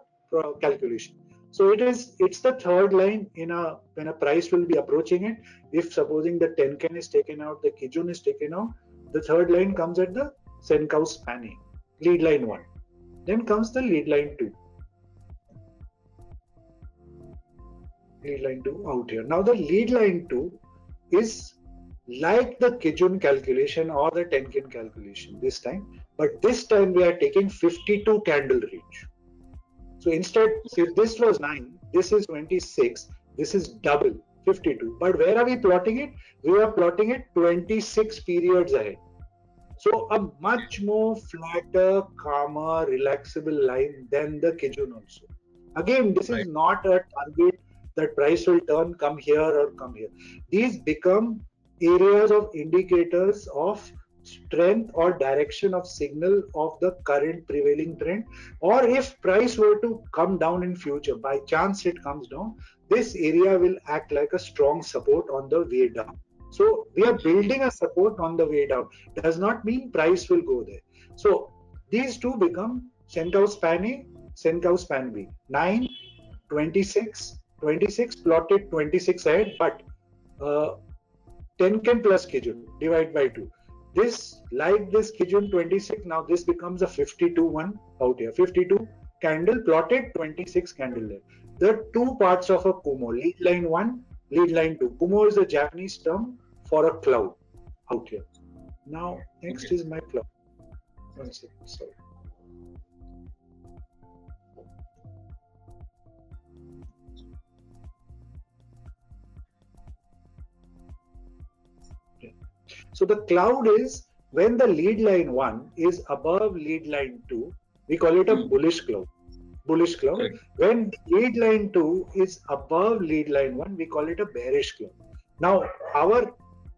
calculation. So it's the third line when a price will be approaching it. If supposing the Tenkin is taken out, the Kijun is taken out, the third line comes at the Senkau spanning, lead line 1. Then comes the lead line 2. Lead line 2 out here. Now the lead line 2 is like the Kijun calculation or the Tenkin calculation this time, but this time we are taking 52 candle range. So instead, if this was 9, this is 26, this is double 52. But where are we plotting it? We are plotting it 26 periods ahead. So a much more flatter, calmer, relaxable line than the Kijun also. Again, this is not a target that price will come here or come here. These become areas of indicators of strength or direction of signal of the current prevailing trend, or if price were to come down in future, by chance it comes down, this area will act like a strong support on the way down. So we are building a support on the way down. Does not mean price will go there. So these two become Senkau span A, Senkau span B. 9, 26 plotted 26 ahead, but Tenkin plus Kijun divide by 2. This, like this Kijun 26, now this becomes a 52 one out here. 52 candle plotted, 26 candle there. The two parts of a Kumo, lead line 1, lead line 2. Kumo is a Japanese term for a cloud out here. Now, next is my cloud. One second, sorry. So the cloud is when the lead line 1 is above lead line 2, we call it a bullish cloud. Bullish cloud. Correct. When lead line 2 is above lead line 1, we call it a bearish cloud. Now, our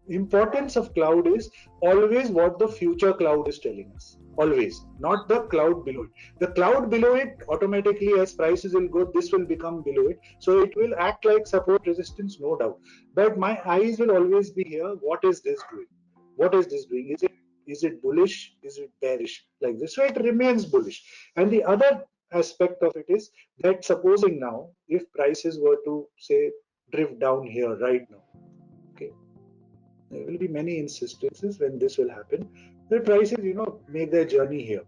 importance of cloud is always what the future cloud is telling us. Always, not the cloud below it. The cloud below it, automatically as prices will go, this will become below it. So it will act like support resistance, no doubt. But my eyes will always be here. What is this doing? What is this doing? Is it bullish? Is it bearish? Like this. So it remains bullish. And the other aspect of it is that supposing now, if prices were to say drift down here right now, okay, there will be many instances when this will happen. The prices, make their journey here,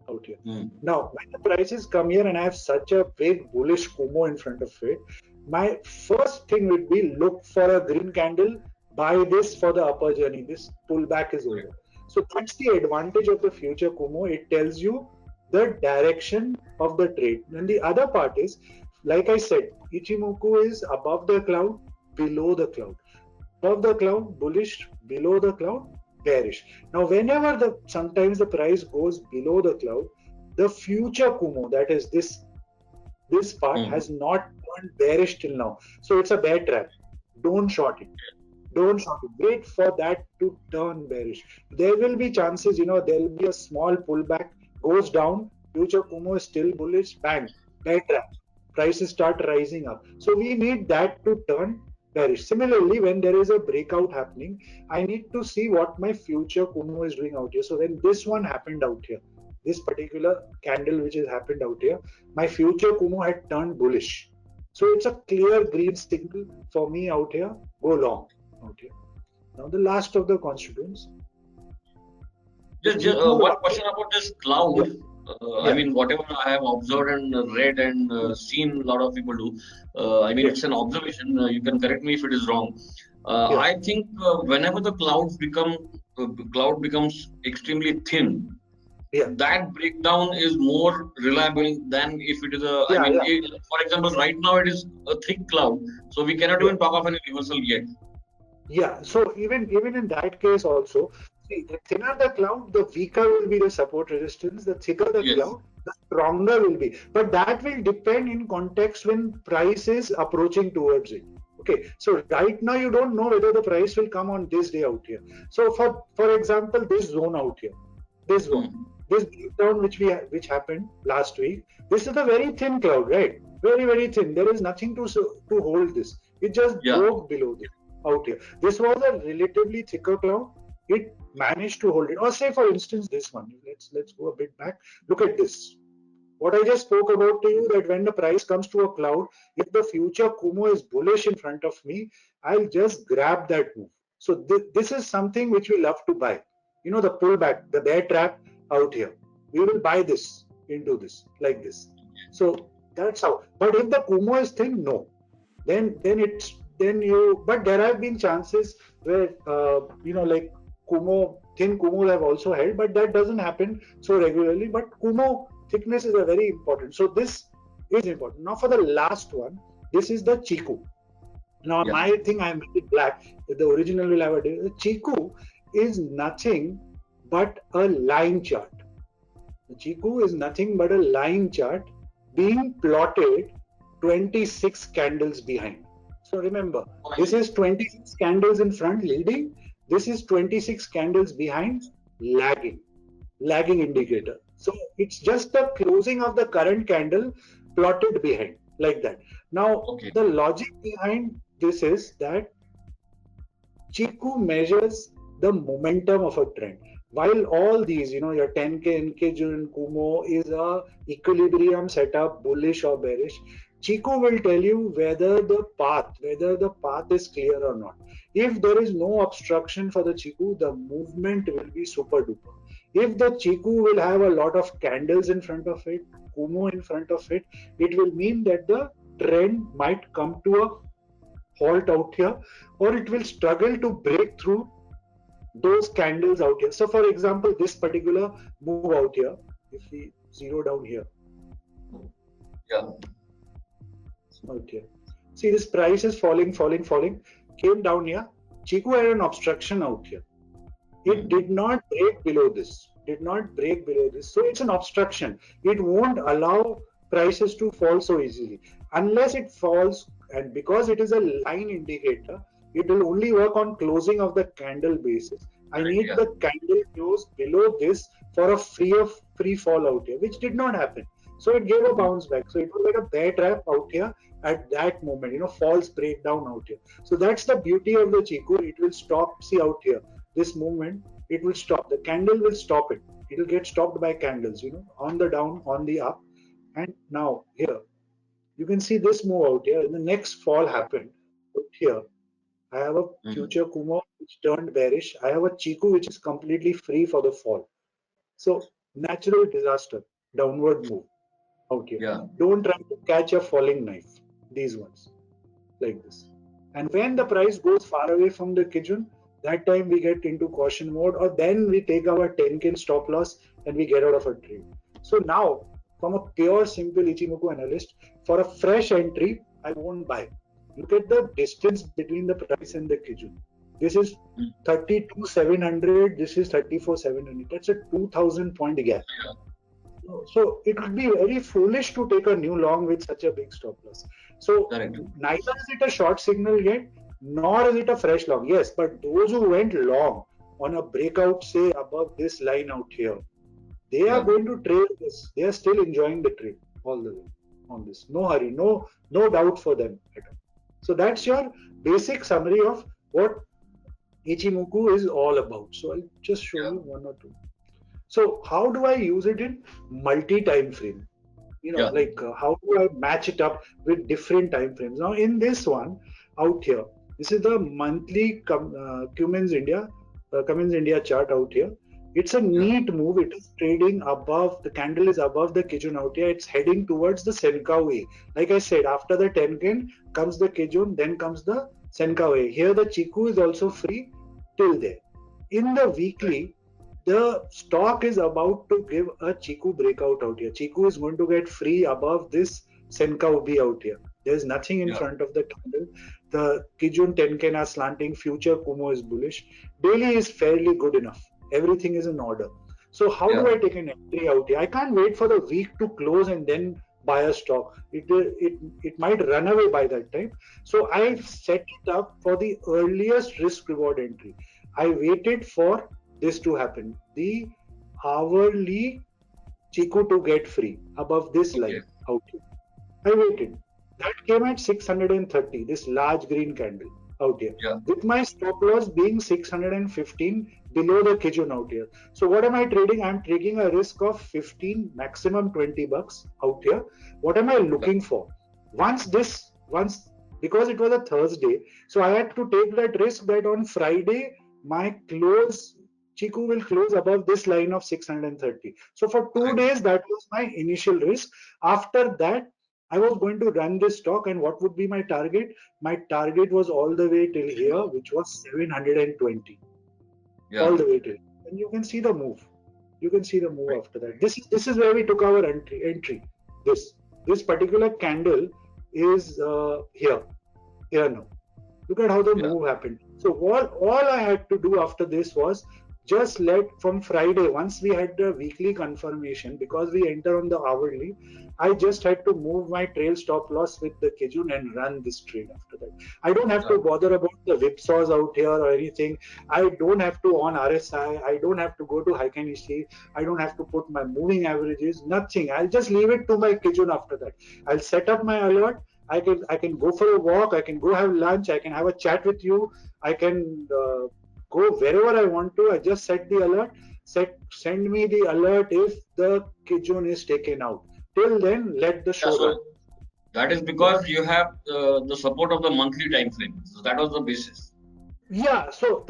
out here. Now, when the prices come here and I have such a big bullish Kumo in front of it, my first thing would be look for a green candle, buy this for the upper journey. This pullback is over. So that's the advantage of the future Kumo. It tells you the direction of the trade. And the other part is, like I said, Ichimoku is above the cloud, below the cloud. Above the cloud, bullish, below the cloud, bearish. Now, whenever sometimes the price goes below the cloud, the future Kumo, that is this part, has not turned bearish till now. So it's a bear trap. Don't short it. Don't short it. Wait for that to turn bearish. There will be chances, there will be a small pullback, goes down, future Kumo is still bullish, bang, bear trap. Prices start rising up. So we need that to turn bearish. Similarly, when there is a breakout happening, I need to see what my future Kumo is doing out here. So when this one happened out here, this particular candle which has happened out here, my future Kumo had turned bullish. So it's a clear green signal for me out here, go long out here. Now the last of the constituents. Just one question about this cloud. I mean, whatever I have observed and read and seen a lot of people do, it's an observation. You can correct me if it is wrong. I think whenever the cloud becomes extremely thin, that breakdown is more reliable than if it is for example, right now it is a thick cloud, so we cannot even talk of any reversal yet. Yeah, so even in that case also, see, the thinner the cloud, the weaker will be the support resistance. The thicker the cloud, the stronger will be. But that will depend in context when price is approaching towards it. Okay, so right now you don't know whether the price will come on this day out here. So for example, this zone out here, this zone, this breakdown which happened last week, this is a very thin cloud, right? Very, very thin. There is nothing to hold this. It just broke below this. Out here. This was a relatively thicker cloud. It managed to hold it. Or say, for instance, this one. Let's go a bit back. Look at this. What I just spoke about to you, that when the price comes to a cloud, if the future Kumo is bullish in front of me, I'll just grab that move. So this is something which we love to buy. The pullback, the bear trap out here. We will buy this into this, like this. So that's how. But if the Kumo is thin, no. Then but there have been chances where like thin Kumo have also held, but that doesn't happen so regularly. But Kumo thickness is a very important. So this is important. Now for the last one, this is the Chiku. Now my thing, I made it black. The original will have a the Chiku is nothing but a line chart. The Chiku is nothing but a line chart being plotted 26 candles behind. So remember, this is 26 candles in front leading. This is 26 candles behind lagging indicator. So it's just the closing of the current candle plotted behind, like that. Now, the logic behind this is that Chiku measures the momentum of a trend. While all these, your 10K, NK, and Kumo is a equilibrium setup, bullish or bearish, Chiku will tell you whether the path is clear or not. If there is no obstruction for the Chiku, the movement will be super duper. If the Chiku will have a lot of candles in front of it, Kumo in front of it, it will mean that the trend might come to a halt out here, or it will struggle to break through those candles out here. So for example, this particular move out here, if we zero down here. Out here. See, this price is falling, came down here. Chiku had an obstruction out here. It did not break below this. So it's an obstruction. It won't allow prices to fall so easily. Unless it falls, and because it is a line indicator, it will only work on closing of the candle basis. I need the candle close below this for a free fall out here, which did not happen. So it gave a bounce back. So it was like a bear trap out here at that moment, false breakdown out here. So that's the beauty of the Chiku. It will stop. See out here, this movement, it will stop. The candle will stop it. It will get stopped by candles, on the down, on the up. And now here, you can see this move out here. The next fall happened out here. I have a future Kumo which turned bearish. I have a Chiku which is completely free for the fall. So natural disaster, downward move out here. Yeah. Don't try to catch a falling knife. These ones, like this. And when the price goes far away from the Kijun, that time we get into caution mode, or then we take our Tenkin stop loss and we get out of a trade. So now, from a pure simple Ichimoku analyst, for a fresh entry, I won't buy. Look at the distance between the price and the Kijun. This is 32,700. This is 34,700. That's a 2,000 point gap. So it would be very foolish to take a new long with such a big stop loss. So neither is it a short signal yet, nor is it a fresh long. Yes, but those who went long on a breakout, say above this line out here, they are going to trade this. They are still enjoying the trade all the way on this. No hurry, no doubt for them at all. So that's your basic summary of what Ichimoku is all about. So I'll just show you one or two. So how do I use it in multi-time frame? How do I match it up with different time frames? Now in this one out here, this is the monthly Cummins India chart out here. It's a neat move. It is trading above, the candle is above the Kijun out here. It's heading towards the Senkau A. Like I said, after the Tenkin comes the Kijun, then comes the Senkau A. Here the Chiku is also free till there. In the weekly, the stock is about to give a Chiku breakout out here. Chiku is going to get free above this Senkau B out here. There's nothing in front of the candle. The Kijun Tenken are slanting. Future Kumo is bullish. Daily is fairly good enough. Everything is in order. So how do I take an entry out here? I can't wait for the week to close and then buy a stock. It might run away by that time. So I set it up for the earliest risk reward entry. I waited for this to happen. The hourly Chiku to get free above this line out here. I waited. That came at 630, this large green candle out here. With my stop loss being 615 below the Kijun out here. So what am I trading? I'm taking a risk of 15, maximum 20 bucks out here. What am I looking for? Because it was a Thursday, so I had to take that risk that on Friday, my Chiku will close above this line of 630. So for 2 days, that was my initial risk. After that, I was going to run this stock, and what would be my target? My target was all the way till here, which was 720. All the way till. And you can see the move. You can see the move after that. This is where we took our entry. This particular candle is here now. Look at how the move happened. So all I had to do after this was just from Friday, once we had the weekly confirmation, because we enter on the hourly, I just had to move my trail stop loss with the Kijun and run this trade after that. I don't have to bother about the whipsaws out here or anything. I don't have to on RSI. I don't have to go to Heiken Ishii. I don't have to put my moving averages, nothing. I'll just leave it to my Kijun after that. I'll set up my alert. I can go for a walk. I can go have lunch. I can have a chat with you. I can go wherever I want to. I just set the alert. Send me the alert if the Kijun is taken out. Till then, let the show run. That is because you have the support of the monthly time frame. So that was the basis. Yeah, so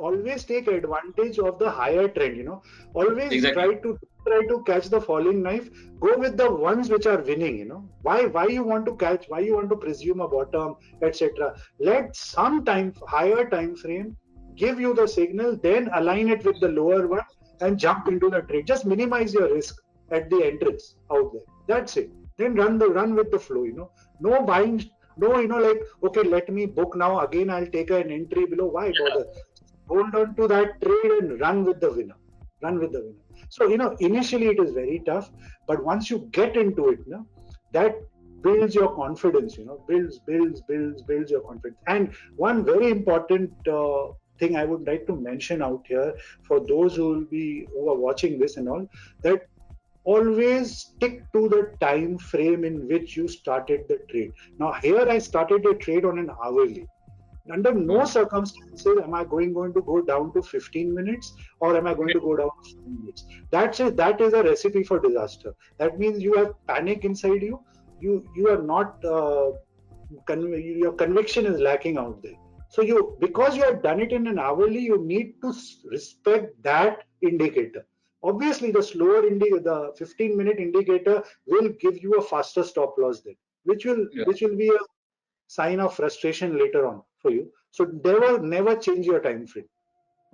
always take advantage of the higher trend. Always try to catch the falling knife. Go with the ones which are winning. Why you want to catch? Why you want to presume a bottom, etc. Let some higher time frame give you the signal, then align it with the lower one and jump into the trade. Just minimize your risk at the entrance out there. That's it. Then run with the flow. No buying. No, okay, let me book now. Again, I'll take an entry below. Why bother? hold on to that trade and run with the winner. So, initially it is very tough, but once you get into it, that builds your confidence, builds your confidence. And one very important thing I would like to mention out here for those who are watching this and all, that always stick to the time frame in which you started the trade. Now here I started a trade on an hourly. Under no circumstances am I going to go down to 15 minutes or am I going to go down to 5 minutes. That is a recipe for disaster. That means you have panic inside you. You are not, your conviction is lacking out there. So because you have done it in an hourly, you need to respect that indicator. Obviously, the slower the 15-minute indicator will give you a faster stop loss then, which will be a sign of frustration later on for you. So never change your time frame.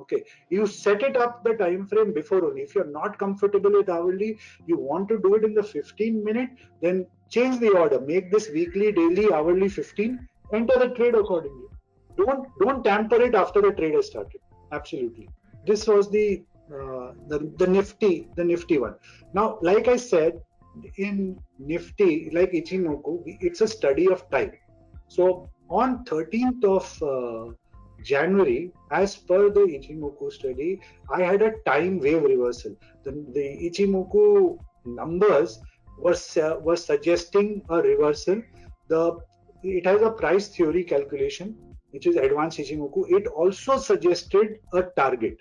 Okay, you set it up the time frame before only. If you're not comfortable with hourly, you want to do it in the 15-minute, then change the order. Make this weekly, daily, hourly 15. Enter the trade accordingly. Don't tamper it after the trade has started. Absolutely. This was the nifty one. Now, like I said, in Nifty, like Ichimoku, it's a study of time. So on 13th of January, as per the Ichimoku study, I had a time wave reversal. The Ichimoku numbers were suggesting a reversal. It has a price theory calculation, which is advanced Ichimoku. It also suggested a target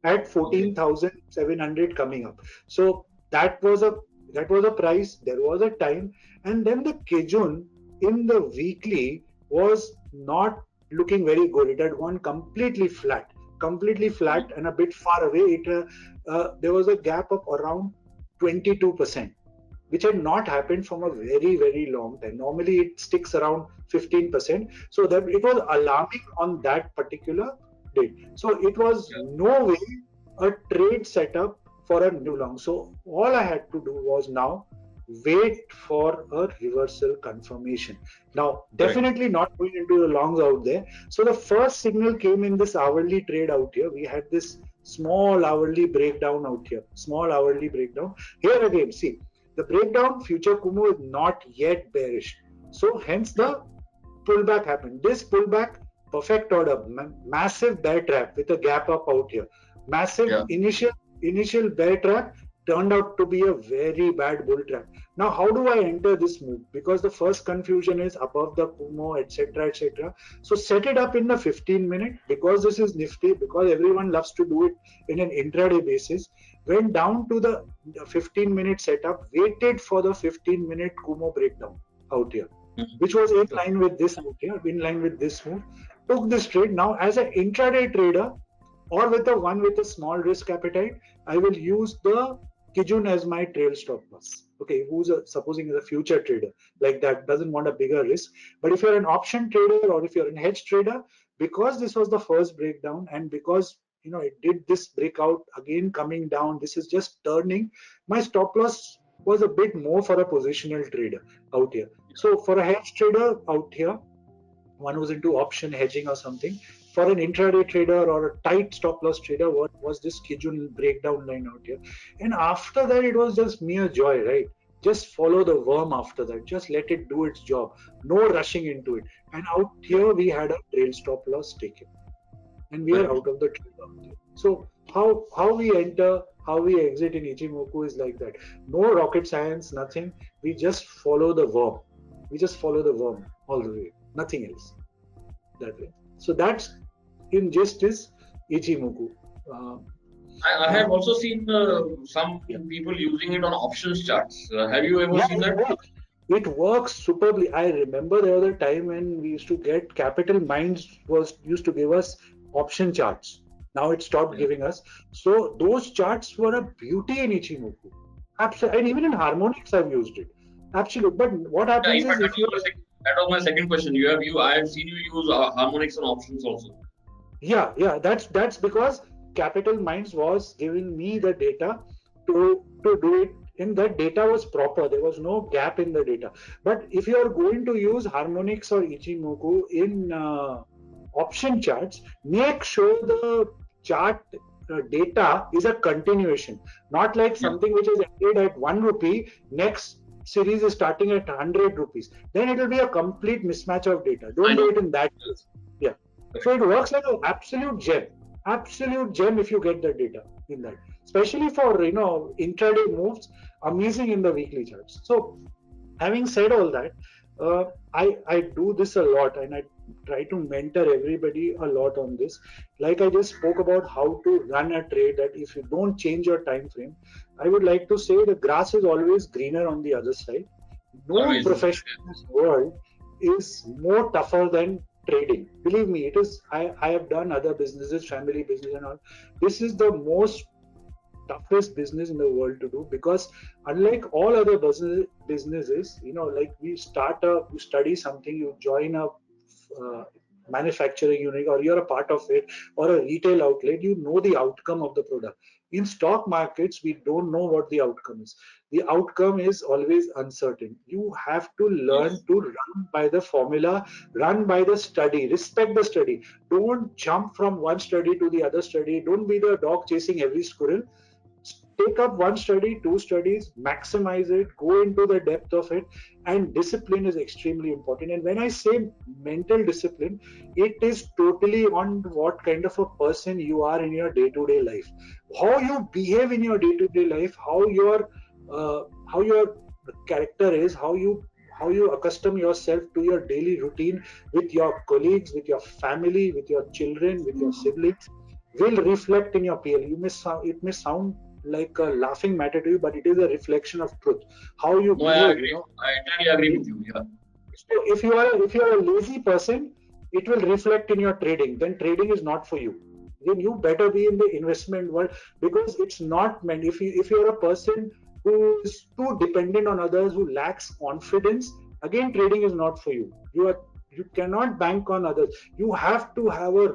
at 14,700 coming up. So that was a price. There was a time, and then the Kijun in the weekly was not looking very good. It had gone completely flat and a bit far away. There was a gap of around 22%, which had not happened from a very, very long time. Normally it sticks around 15%. So that it was alarming on that particular date. So it was no way a trade setup for a new long. So all I had to do was now wait for a reversal confirmation. Now, definitely not going into the longs out there. So the first signal came in this hourly trade out here. We had this small hourly breakdown out here. Here again, see, the breakdown, future Kumo is not yet bearish. So hence the pullback happened. This pullback, perfect order, massive bear trap with a gap up out here. Massive initial bear trap turned out to be a very bad bull trap. Now, how do I enter this move? Because the first confusion is above the Kumo, etc., etc. So set it up in the 15-minute, because this is Nifty, because everyone loves to do it in an intraday basis. Went down to the 15-minute setup, waited for the 15-minute Kumo breakdown out here, which was in line with this out here, in line with this move. Took this trade. Now, as an intraday trader, or with the one with a small risk appetite, I will use the Kijun as my trail stop loss. Okay, supposing is a future trader like that, doesn't want a bigger risk. But if you're an option trader or if you're a hedge trader, because this was the first breakdown and because it did this breakout again coming down, this is just turning, my stop loss was a bit more for a positional trader out here. So for a hedge trader out here, one who's into option hedging or something, for an intraday trader or a tight stop loss trader, what was this Kijun breakdown line out here? And after that, it was just mere joy, right? Just follow the worm after that. Just let it do its job. No rushing into it. And out here, we had a trail stop loss taken. And we are out of the trade out there. So how we enter, how we exit in Ichimoku is like that. No rocket science, nothing. We just follow the worm. All the way. Nothing else. That way. So that's in just is Ichimoku. I have also seen some people using it on options charts. Have you ever seen that? It works superbly. I remember there was a time when we used to get Capital Minds used to give us option charts. Now it stopped giving us. So those charts were a beauty in Ichimoku. Absolutely. And even in Harmonics I've used it. Absolutely. But what happens is if you... That was my second question. I have seen you use Harmonics on options also. Yeah. That's because Capital Minds was giving me the data to do it, and that data was proper. There was no gap in the data. But if you are going to use Harmonics or Ichimoku option charts, make sure the chart data is a continuation, not like something which is ended at 1 rupee, next series is starting at 100 rupees. Then it will be a complete mismatch of data. Don't do it in that case. Yeah. So it works like an absolute gem if you get the data in that, especially for intraday moves, amazing in the weekly charts. So having said all that, I do this a lot, and I try to mentor everybody a lot on this. Like I just spoke about how to run a trade, that if you don't change your time frame, I would like to say the grass is always greener on the other side. No profession in this world is more tougher than trading. Believe me, it is. I have done other businesses, family business and all. This is the most toughest business in the world to do, because unlike all other businesses, like you study something, you join a manufacturing unit, or you're a part of it, or a retail outlet, you know the outcome of the product. In stock markets, we don't know what the outcome is. The outcome is always uncertain. You have to learn to run by the formula, run by the study, respect the study. Don't jump from one study to the other study. Don't be the dog chasing every squirrel. Take up one study, two studies, maximize it, go into the depth of it, and discipline is extremely important. And when I say mental discipline, it is totally on what kind of a person you are in your day-to-day life, how you behave in your day-to-day life, how your character is, how you accustom yourself to your daily routine with your colleagues, with your family, with your children, with your siblings, will reflect in your PL. It may sound like a laughing matter to you, but it is a reflection of truth. How you behave. I agree. I entirely agree with you. Yeah. So if you are a lazy person, it will reflect in your trading. Then trading is not for you. Then you better be in the investment world, because it's not meant. If you're a person who is too dependent on others, who lacks confidence, again trading is not for you. You cannot bank on others. You have to have a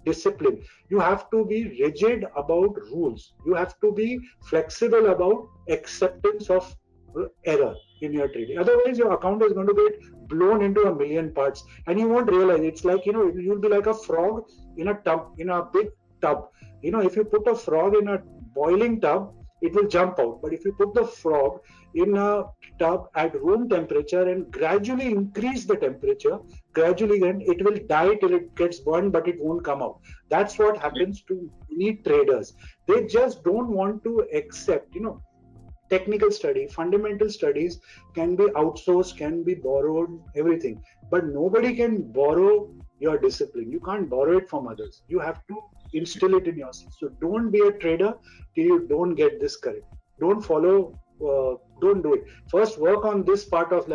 discipline. You have to be rigid about rules. You have to be flexible about acceptance of error in your trading. Otherwise, your account is going to get blown into a million parts, and you won't realize. It's like you'll be like a frog in a tub, in a big tub. If you put a frog in a boiling tub, it will jump out. But if you put the frog in a tub at room temperature and gradually increase the temperature, gradually then it will die till it gets burned, but it won't come out. That's what happens to many traders. They just don't want to accept, technical study, fundamental studies can be outsourced, can be borrowed, everything. But nobody can borrow your discipline. You can't borrow it from others. You have to instill it in yourself. So don't be a trader till you don't get this correct. Don't do it. First, work on this part of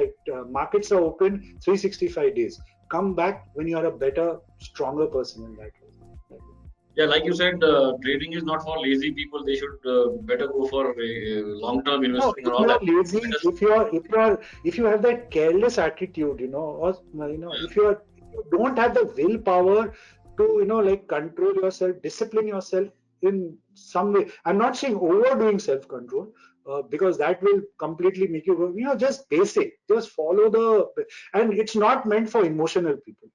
markets are open 365 days. Come back when you are a better, stronger person in that way. Yeah, like you said, trading is not for lazy people. They should better go for long-term investing and all that. Lazy, if you have that careless attitude, or if you don't have the willpower to control yourself, discipline yourself in some way. I'm not saying overdoing self-control, because that will completely make you go. Just basic. Just follow and it's not meant for emotional people.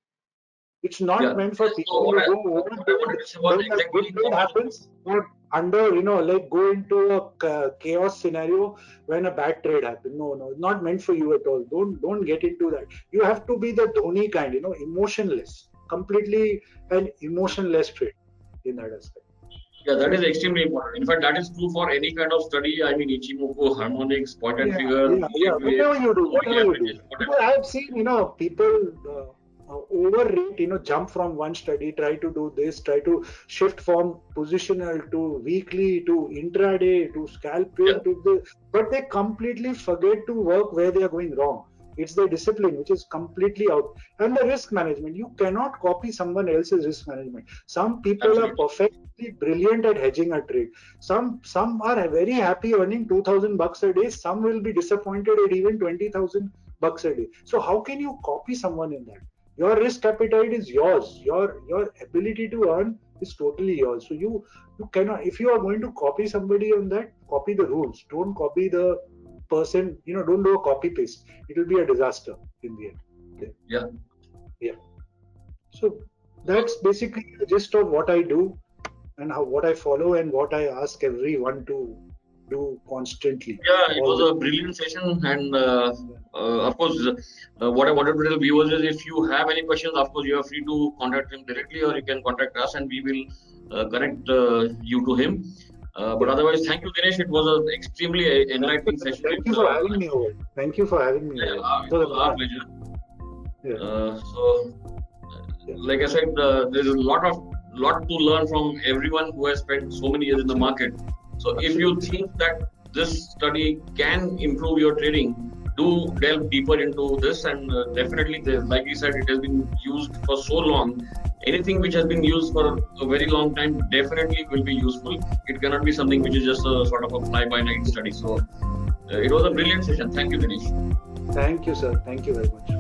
It's not meant for people who go over when a good trade happens, or go into a chaos scenario when a bad trade happens. No, not meant for you at all. Don't get into that. You have to be the Dhoni kind, emotionless, completely an emotionless trade in that aspect. Yeah, that is extremely important. In fact, that is true for any kind of study. I mean, Ichimoku, harmonics, point and figure. Yeah. Whatever you do. I have seen, people overrate, jump from one study, try to do this, try to shift from positional to weekly to intraday to scalping to this, but they completely forget to work where they are going wrong. It's the discipline which is completely out. And the risk management, you cannot copy someone else's risk management. Some people are perfectly brilliant at hedging a trade. Some are very happy earning $2,000 a day. Some will be disappointed at even $20,000 a day. So how can you copy someone in that? Your risk appetite is yours. Your ability to earn is totally yours. So you cannot, if you are going to copy somebody on that, copy the rules. Don't copy the person, don't do a copy paste. It will be a disaster in the end. Yeah. So that's basically the gist of what I do and what I follow and what I ask everyone to do constantly. Yeah, it was a brilliant session, and of course, what I wanted to tell viewers is if you have any questions, of course, you are free to contact him directly, or you can contact us, and we will connect you to him. But otherwise, thank you, Dinesh. It was an extremely enlightening session. Thank you for having me over. Thank you for having me over. It was our pleasure. Like I said, there's a lot to learn from everyone who has spent so many years in the market. So if you think that this study can improve your trading, do delve deeper into this, and definitely, like you said, it has been used for so long. Anything which has been used for a very long time definitely will be useful. It cannot be something which is just a sort of a fly-by-night study. So it was a brilliant session. Thank you, Dinesh. Thank you, sir. Thank you very much.